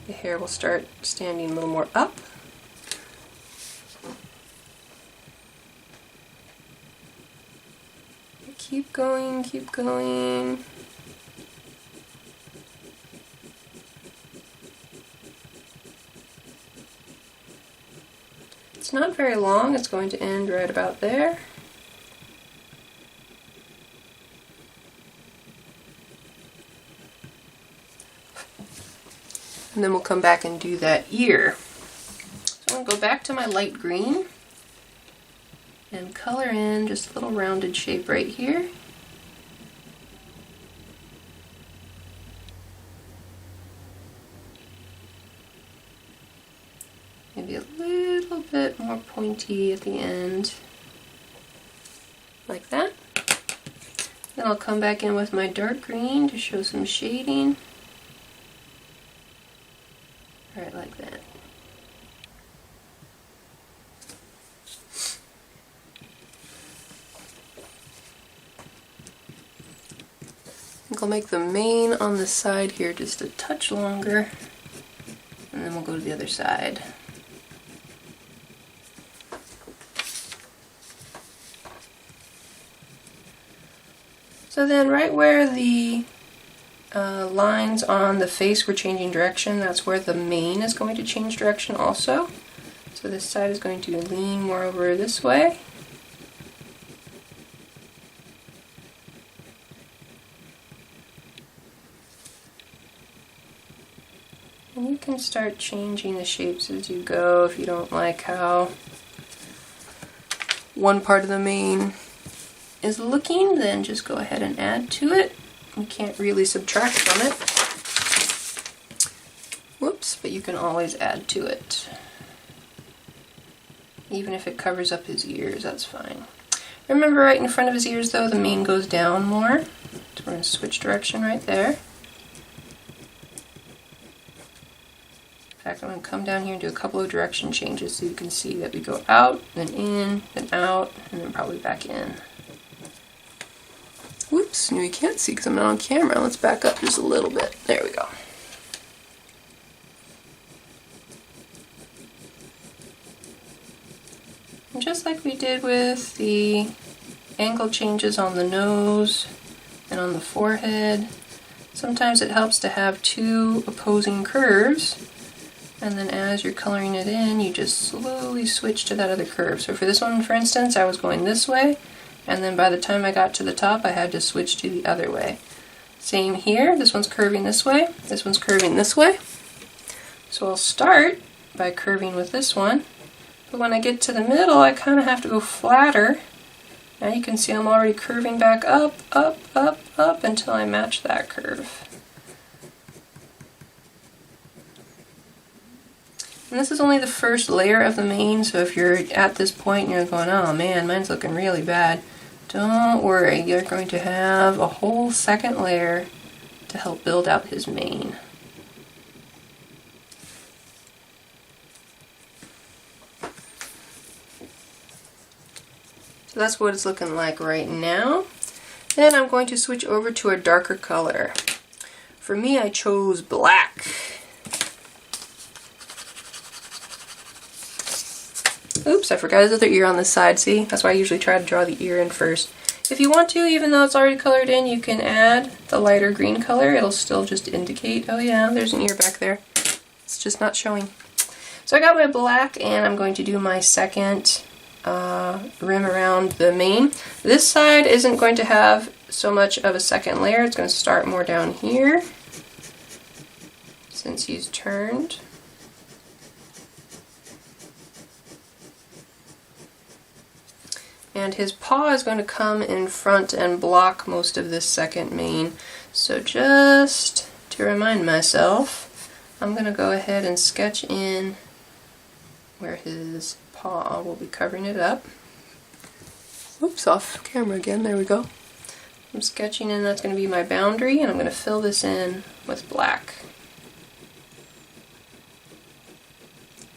the hair will start standing a little more up. Keep going, keep going. It's not very long, it's going to end right about there. And then we'll come back and do that ear. So I'm going to go back to my light green and color in just a little rounded shape right here. Maybe a little bit more pointy at the end, like that. Then I'll come back in with my dark green to show some shading. Right like that. I think I'll make the mane on the side here just a touch longer, and then we'll go to the other side. So then right where the lines on the face were changing direction, that's where the mane is going to change direction also. So this side is going to lean more over this way. And you can start changing the shapes as you go if you don't like how one part of the mane is looking, then just go ahead and add to it. You can't really subtract from it. Whoops, but you can always add to it. Even if it covers up his ears, that's fine. Remember, right in front of his ears though, the mane goes down more. So we're going to switch direction right there. In fact, I'm going to come down here and do a couple of direction changes so you can see that we go out, then in, then out, and then probably back in. Whoops, you can't see because I'm not on camera. Let's back up just a little bit. There we go. And just like we did with the angle changes on the nose and on the forehead, sometimes it helps to have two opposing curves, and then as you're coloring it in, you just slowly switch to that other curve. So for this one, for instance, I was going this way, and then by the time I got to the top, I had to switch to the other way. Same here, this one's curving this way, this one's curving this way. So I'll start by curving with this one, but when I get to the middle, I kind of have to go flatter. Now you can see I'm already curving back up, up, up, up until I match that curve. And this is only the first layer of the mane, so if you're at this point and you're going, oh man, mine's looking really bad, don't worry, you're going to have a whole second layer to help build out his mane. So that's what it's looking like right now. Then I'm going to switch over to a darker color. For me, I chose black. Oops, I forgot his other ear on this side, see? That's why I usually try to draw the ear in first. If you want to, even though it's already colored in, you can add the lighter green color. It'll still just indicate, oh yeah, there's an ear back there. It's just not showing. So I got my black, and I'm going to do my second rim around the mane. This side isn't going to have so much of a second layer. It's going to start more down here since he's turned. And his paw is going to come in front and block most of this second mane. So just to remind myself, I'm going to go ahead and sketch in where his paw will be covering it up. Oops, off camera again, there we go. I'm sketching in, that's going to be my boundary, and I'm going to fill this in with black.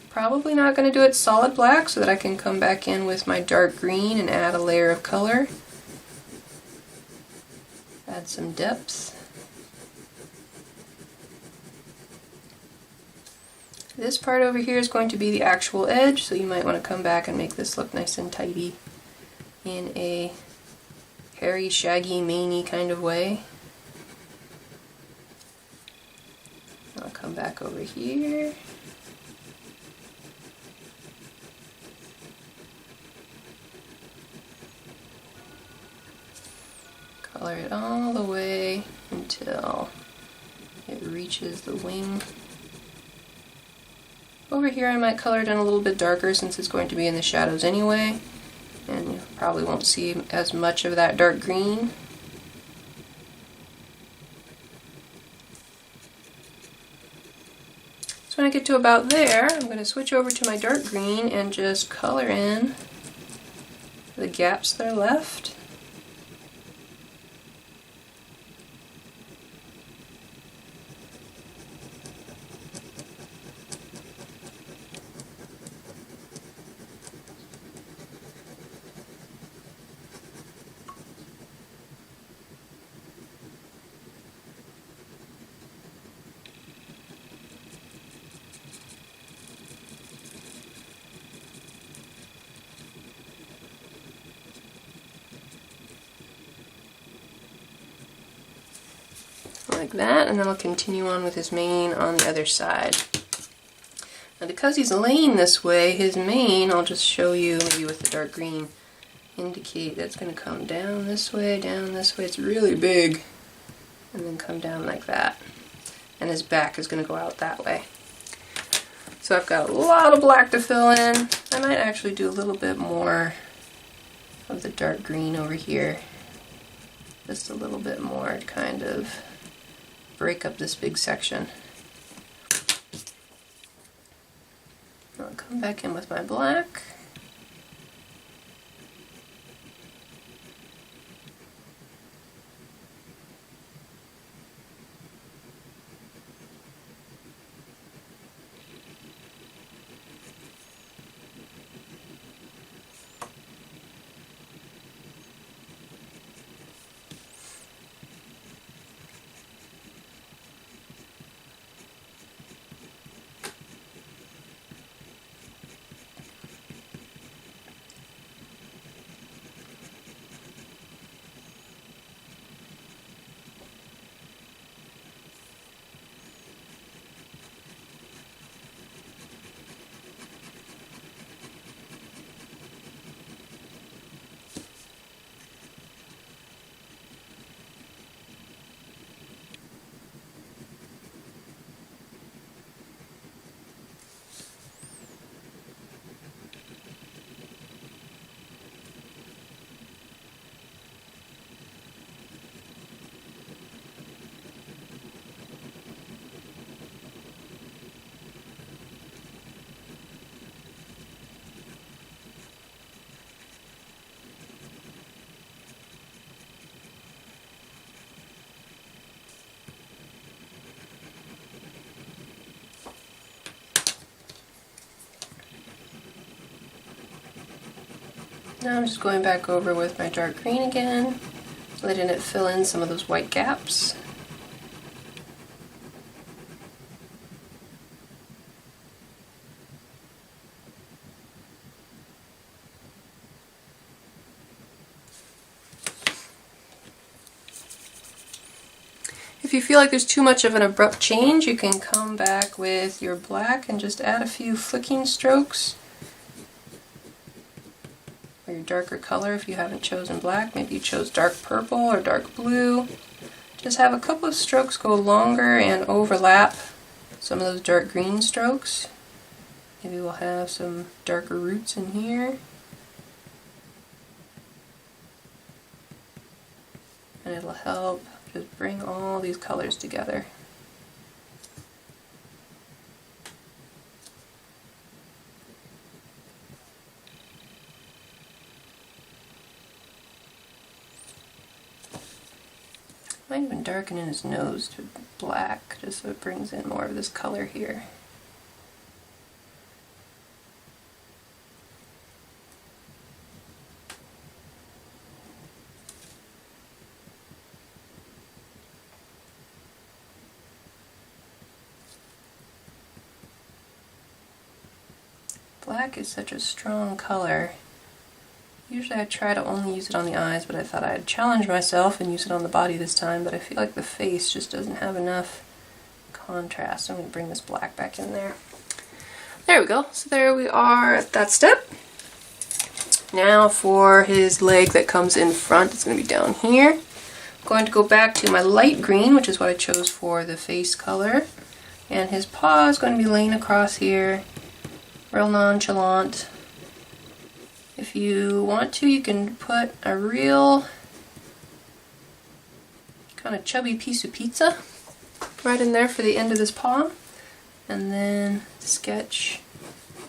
Probably not going to do it solid black so that I can come back in with my dark green and add a layer of color. Add some depth. This part over here is going to be the actual edge, so you might want to come back and make this look nice and tidy in a hairy, shaggy, maney kind of way. I'll come back over here. Color it all the way until it reaches the wing. Over here I might color it in a little bit darker since it's going to be in the shadows anyway, and you probably won't see as much of that dark green. So when I get to about there, I'm going to switch over to my dark green and just color in the gaps that are left. Like that, and then I'll continue on with his mane on the other side. Now because he's laying this way, his mane, I'll just show you maybe with the dark green, indicate that's going to come down this way, it's really big, and then come down like that. And his back is going to go out that way. So I've got a lot of black to fill in. I might actually do a little bit more of the dark green over here. Just a little bit more to kind of break up this big section. I'll come back in with my black. Now I'm just going back over with my dark green again, letting it fill in some of those white gaps. If you feel like there's too much of an abrupt change, you can come back with your black and just add a few flicking strokes. Or your darker color if you haven't chosen black. Maybe you chose dark purple or dark blue. Just have a couple of strokes go longer and overlap some of those dark green strokes. Maybe we'll have some darker roots in here. And it'll help just bring all these colors together. Might even darken in his nose to black, just so it brings in more of this color here. Black is such a strong color. Usually I try to only use it on the eyes, but I thought I'd challenge myself and use it on the body this time, but I feel like the face just doesn't have enough contrast. I'm going to bring this black back in there. There we go. So there we are at that step. Now for his leg that comes in front, it's going to be down here. I'm going to go back to my light green, which is what I chose for the face color. And his paw is going to be laying across here, real nonchalant. If you want to, you can put a real kind of chubby piece of pizza right in there for the end of this paw. And then sketch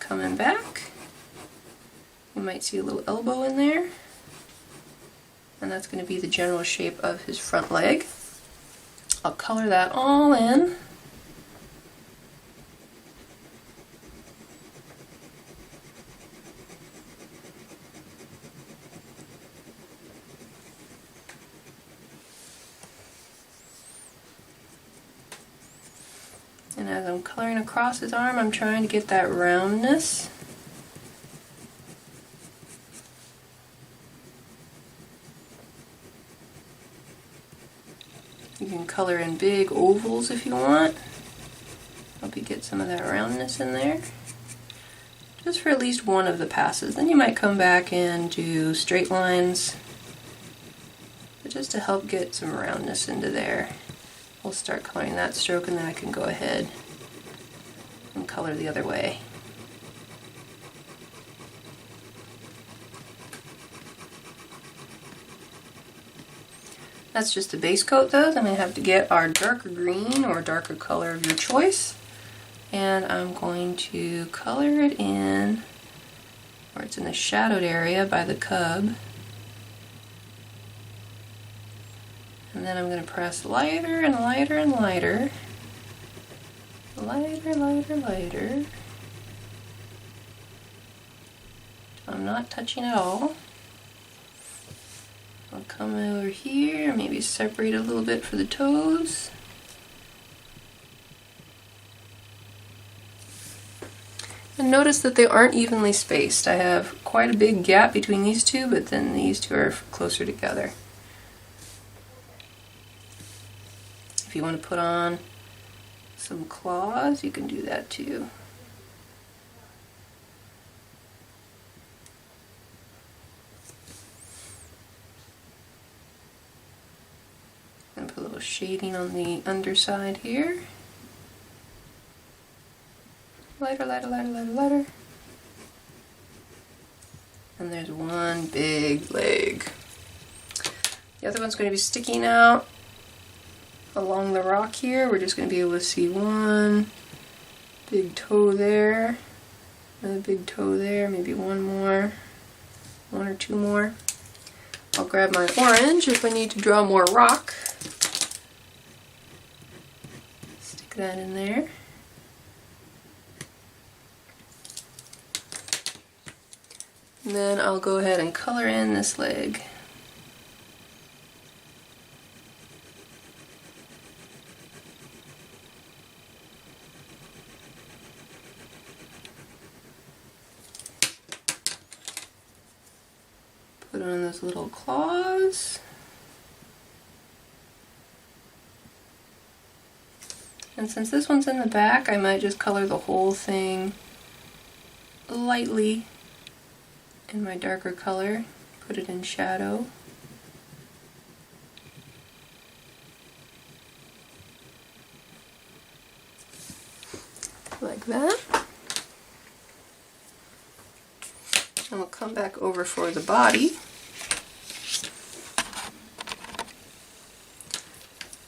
coming back. You might see a little elbow in there. And that's going to be the general shape of his front leg. I'll color that all in. And as I'm coloring across his arm, I'm trying to get that roundness. You can color in big ovals if you want. Help you get some of that roundness in there. Just for at least one of the passes. Then you might come back and do straight lines. But just to help get some roundness into there. We'll start coloring that stroke and then I can go ahead and color the other way. That's just a base coat though, then I have to get our darker green or darker color of your choice. And I'm going to color it in where it's in the shadowed area by the cub. And then I'm going to press lighter and lighter and lighter. Lighter, lighter, lighter. I'm not touching at all. I'll come over here, maybe separate a little bit for the toes. And notice that they aren't evenly spaced. I have quite a big gap between these two, but then these two are closer together. If you want to put on some claws, you can do that too. And put a little shading on the underside here. Lighter, lighter, lighter, lighter, lighter. And there's one big leg. The other one's going to be sticking out along the rock here. We're just going to be able to see one big toe there, another big toe there, maybe one more, one or two more. I'll grab my orange if I need to draw more rock. Stick that in there. And then I'll go ahead and color in this leg. Put on those little claws. And since this one's in the back, I might just color the whole thing lightly in my darker color. Put it in shadow. Like that. And we'll come back over for the body.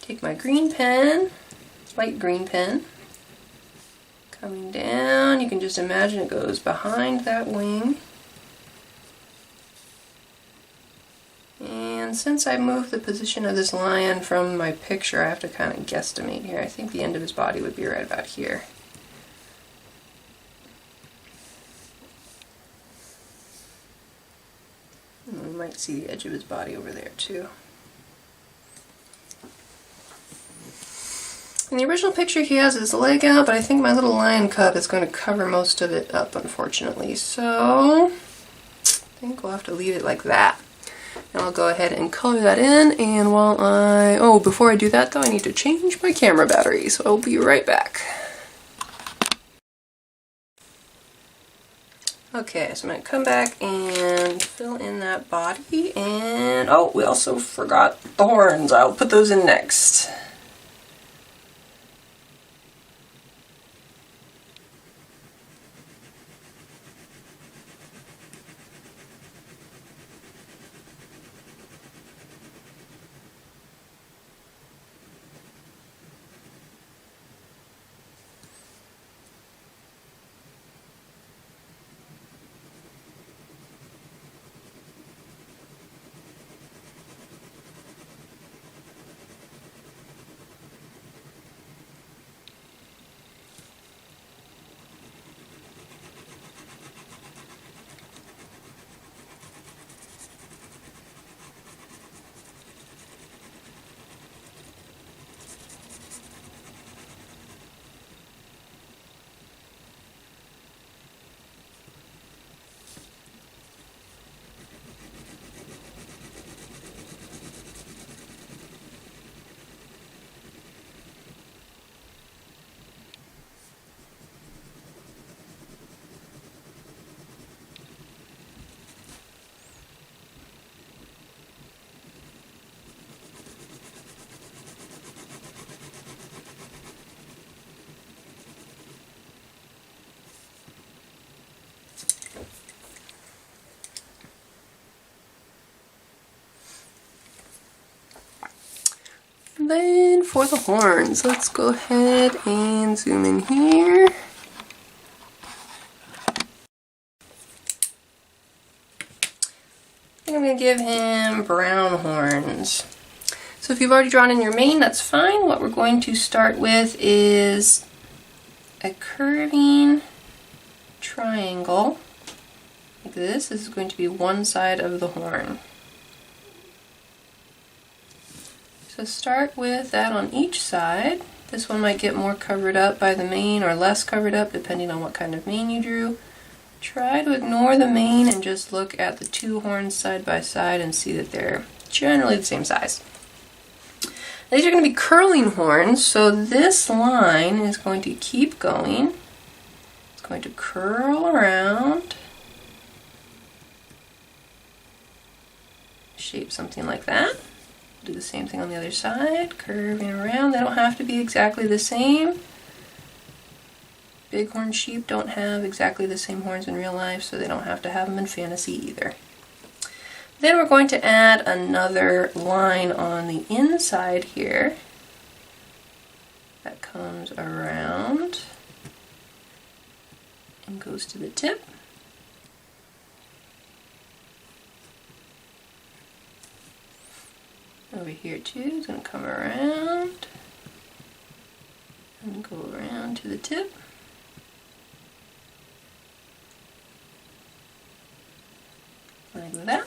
Take my green pen, light green pen, coming down. You can just imagine it goes behind that wing and And since I moved the position of this lion from my picture, I have to kind of guesstimate here. I think the end of his body would be right about here. And we might see the edge of his body over there too. In the original picture he has his leg out, but I think my little lion cut is going to cover most of it up, unfortunately. So I think we'll have to leave it like that. And I'll go ahead and color that in, and before I do that though, I need to change my camera battery, so I'll be right back. Okay, so I'm going to come back and fill in that body, and we also forgot the horns. I'll put those in next. Then for the horns, let's go ahead and zoom in here. I'm going to give him brown horns. So if you've already drawn in your mane, that's fine. What we're going to start with is a curving triangle like this. This is going to be one side of the horn. So start with that on each side. This one might get more covered up by the mane or less covered up depending on what kind of mane you drew. Try to ignore the mane and just look at the two horns side by side and see that they're generally the same size. These are going to be curling horns, so this line is going to keep going. It's going to curl around, shape something like that. Do the same thing on the other side, curving around. They don't have to be exactly the same. Bighorn sheep don't have exactly the same horns in real life, so they don't have to have them in fantasy either. Then we're going to add another line on the inside here that comes around and goes to the tip. Over here too, it's going to come around and go around to the tip. Like that.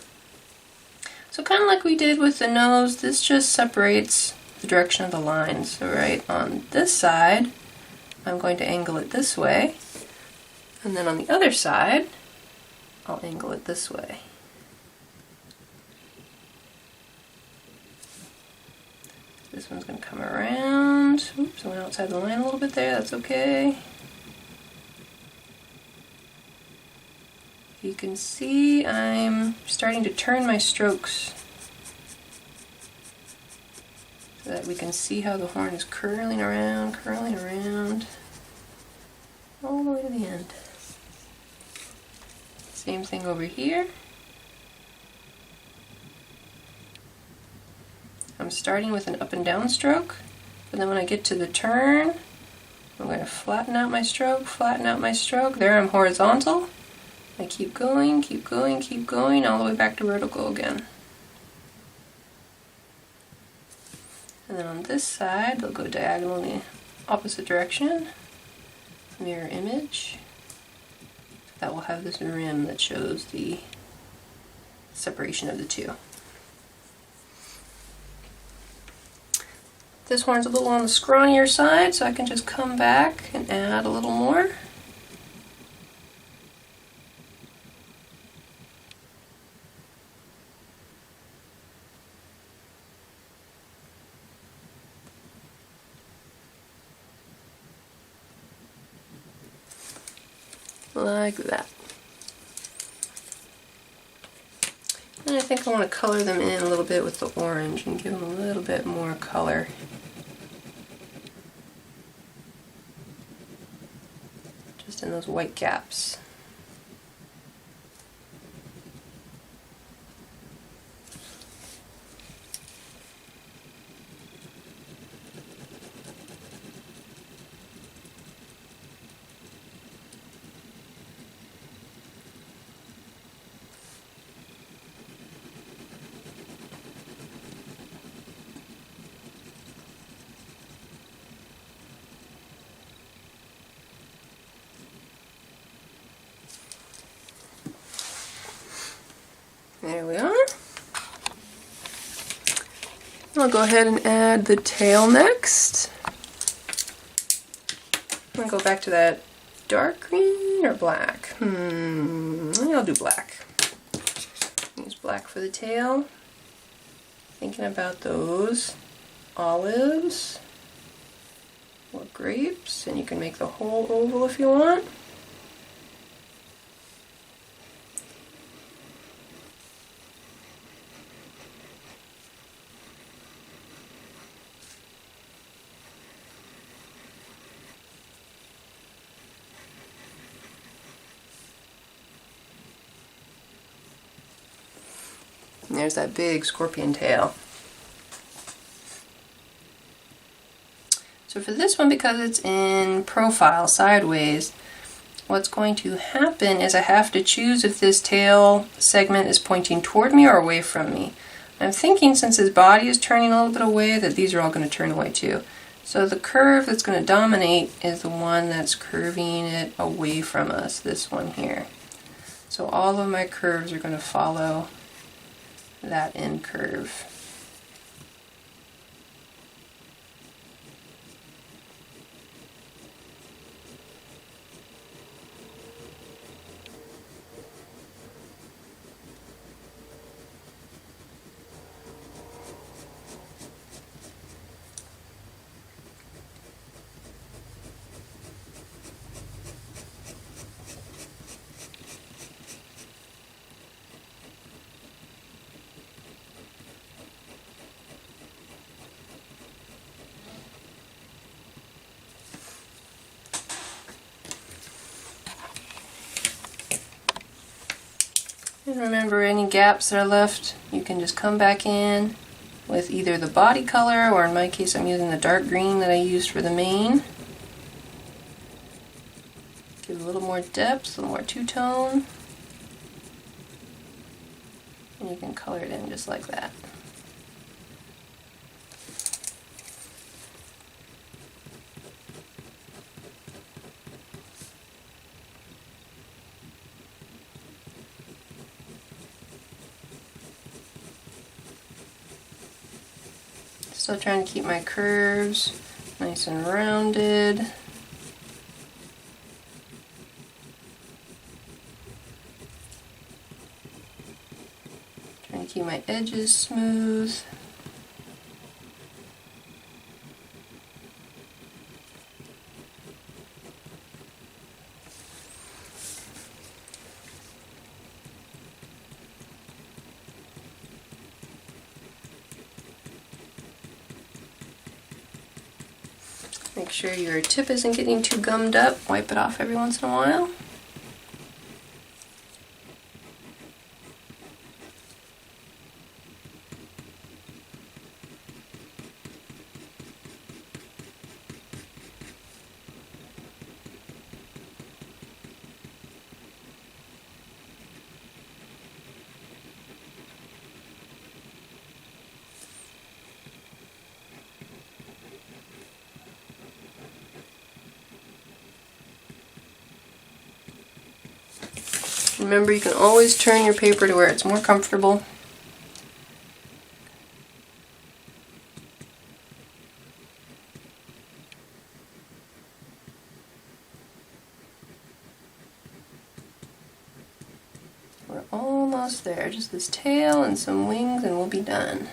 So kind of like we did with the nose, this just separates the direction of the line. So right on this side, I'm going to angle it this way, and then on the other side, I'll angle it this way. This one's going to come around. Oops, I went outside the line a little bit there, that's okay. You can see I'm starting to turn my strokes so that we can see how the horn is curling around, all the way to the end. Same thing over here. I'm starting with an up and down stroke, but then when I get to the turn, I'm going to flatten out my stroke, There I'm horizontal. I keep going, all the way back to vertical again. And then on this side, they'll go diagonally opposite direction. Mirror image. That will have this rim that shows the separation of the two. This horn's a little on the scrawnier side, so I can just come back and add a little more. Like that. And I think I want to color them in a little bit with the orange and give them a little bit more color. Just in those white gaps. There we are. I'll go ahead and add the tail next. I'm going to go back to that dark green or black. I'll do black. Use black for the tail. Thinking about those olives or grapes, and you can make the whole oval if you want. And there's that big scorpion tail. So for this one, because it's in profile sideways, what's going to happen is I have to choose if this tail segment is pointing toward me or away from me. I'm thinking since his body is turning a little bit away that these are all going to turn away too. So the curve that's going to dominate is the one that's curving it away from us, this one here. So all of my curves are going to follow that end curve. And remember, any gaps that are left, you can just come back in with either the body color, or in my case I'm using the dark green that I used for the mane. Give a little more depth, a little more two-tone. And you can color it in just like that. Still trying to keep my curves nice and rounded. Trying to keep my edges smooth. Make sure your tip isn't getting too gummed up. Wipe it off every once in a while. Remember, you can always turn your paper to where it's more comfortable. We're almost there. Just this tail and some wings and we'll be done.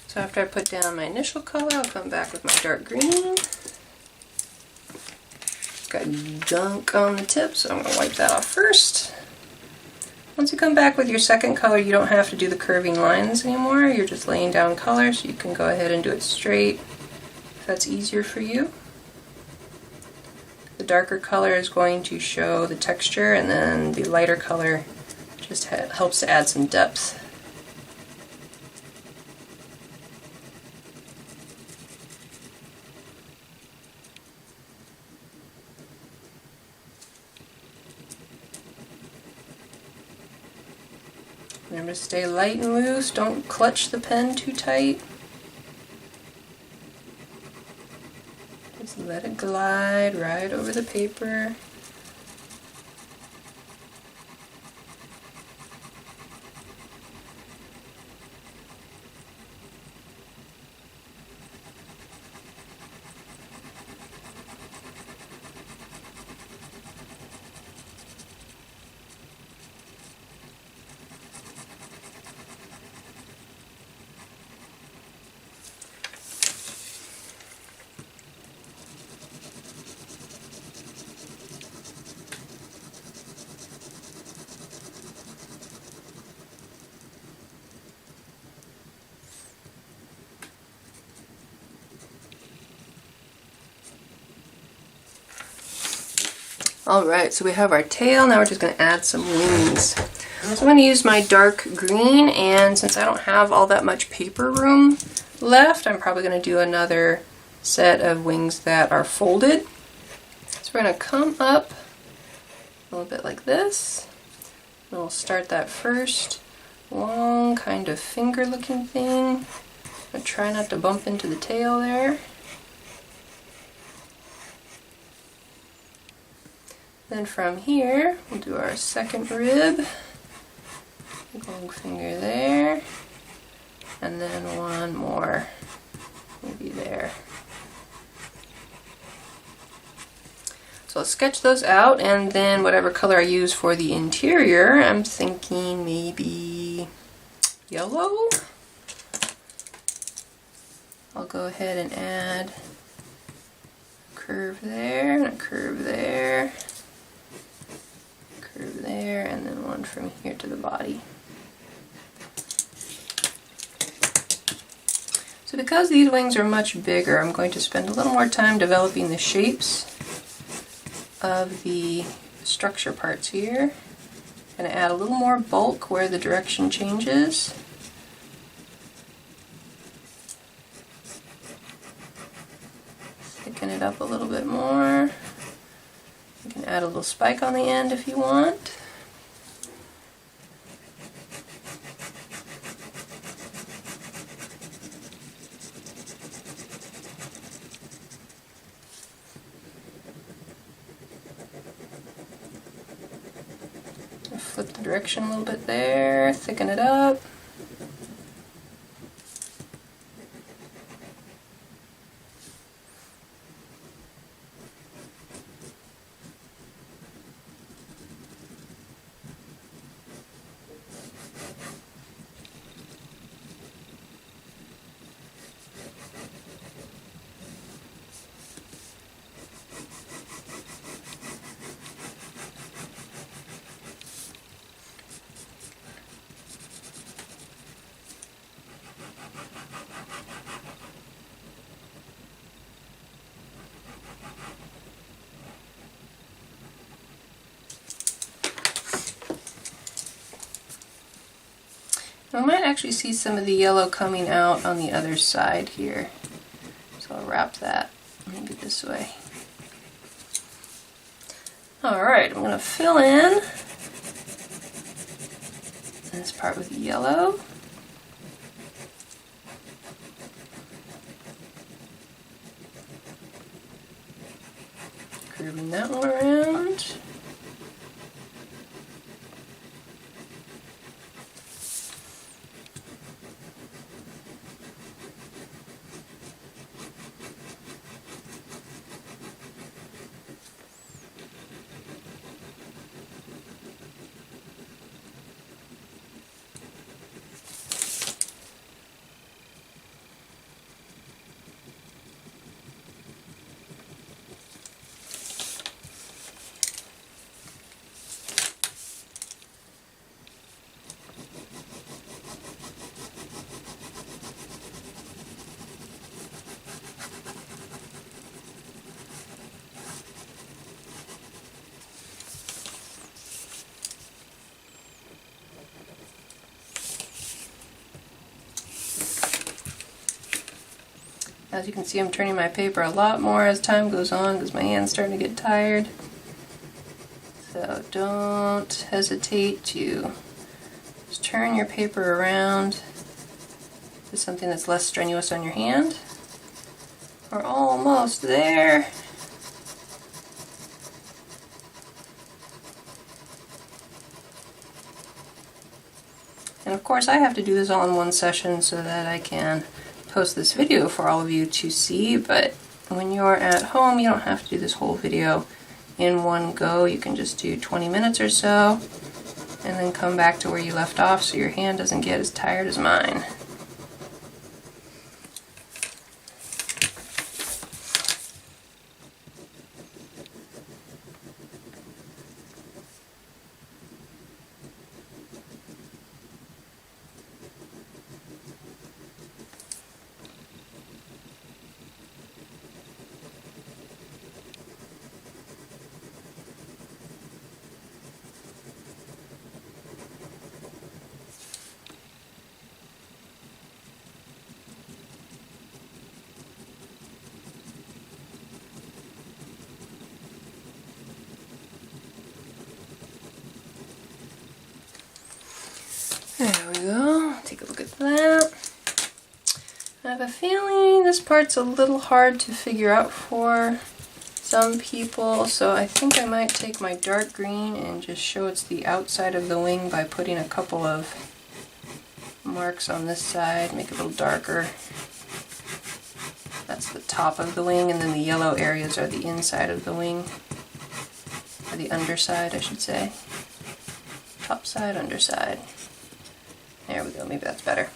So after I put down my initial color, I'll come back with my dark green. It's got gunk on the tip, so I'm going to wipe that off first. Once you come back with your second color, you don't have to do the curving lines anymore. You're just laying down color, so you can go ahead and do it straight if that's easier for you. The darker color is going to show the texture, and then the lighter color just helps to add some depth. Remember to stay light and loose, don't clutch the pen too tight. Just let it glide right over the paper. Alright, so we have our tail, now we're just going to add some wings. So I'm going to use my dark green, and since I don't have all that much paper room left, I'm probably going to do another set of wings that are folded. So we're going to come up a little bit like this, and we'll start that first long kind of finger looking thing. I'm going to try not to bump into the tail there. Then from here, we'll do our second rib, long finger there, and then one more, maybe there. So I'll sketch those out, and then whatever color I use for the interior, I'm thinking maybe yellow. I'll go ahead and add a curve there, and a curve there. Curve there, and then one from here to the body. So because these wings are much bigger, I'm going to spend a little more time developing the shapes of the structure parts here. I'm going to add a little more bulk where the direction changes. Thicken it up a little bit more. You can add a little spike on the end if you want. Flip the direction a little bit there, thicken it up. I might actually see some of the yellow coming out on the other side here. So I'll wrap that maybe this way. Alright, I'm going to fill in this part with yellow. Curving that one around. As you can see, I'm turning my paper a lot more as time goes on because my hand's starting to get tired. So don't hesitate to just turn your paper around to something that's less strenuous on your hand. We're almost there. And of course I have to do this all in one session so that I can post this video for all of you to see, but when you're at home you don't have to do this whole video in one go. You can just do 20 minutes or so and then come back to where you left off so your hand doesn't get as tired as mine. There we go. Take a look at that. I have a feeling this part's a little hard to figure out for some people, so I think I might take my dark green and just show it's the outside of the wing by putting a couple of marks on this side, make it a little darker. That's the top of the wing, and then the yellow areas are the inside of the wing, or the underside, I should say. Top side, underside. There we go, maybe that's better.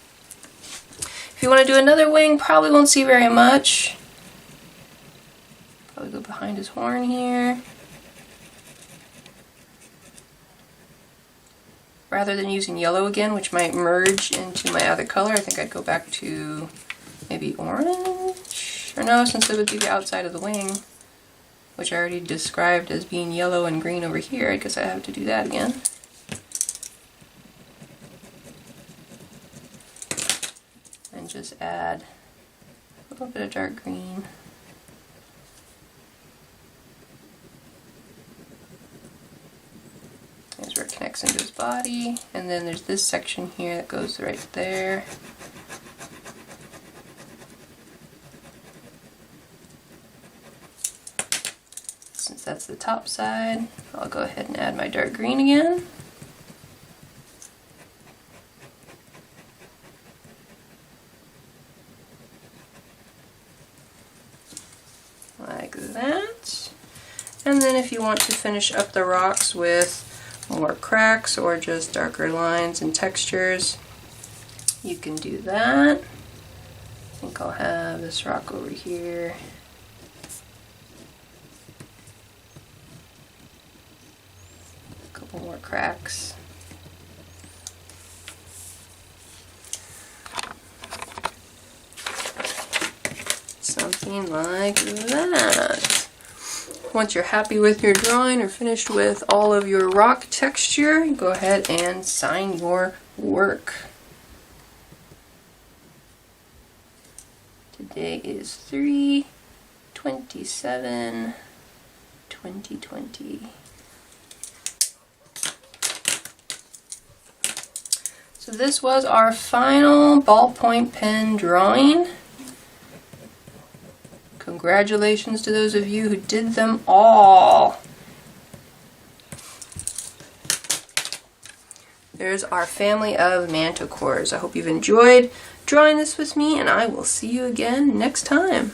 If you want to do another wing, probably won't see very much. Probably go behind his horn here. Rather than using yellow again, which might merge into my other color, I think I'd go back to maybe orange? Or no, since it would be the outside of the wing, which I already described as being yellow and green over here, I guess I have to do that again. And just add a little bit of dark green. There's where it connects into his body, and then there's this section here that goes right there. Since that's the top side, I'll go ahead and add my dark green again. And then if you want to finish up the rocks with more cracks or just darker lines and textures, you can do that. I think I'll have this rock over here. A couple more cracks. Something like that. Once you're happy with your drawing or finished with all of your rock texture, go ahead and sign your work. Today is 3/27/2020. So this was our final ballpoint pen drawing. Congratulations to those of you who did them all. There's our family of manticores. I hope you've enjoyed drawing this with me, and I will see you again next time.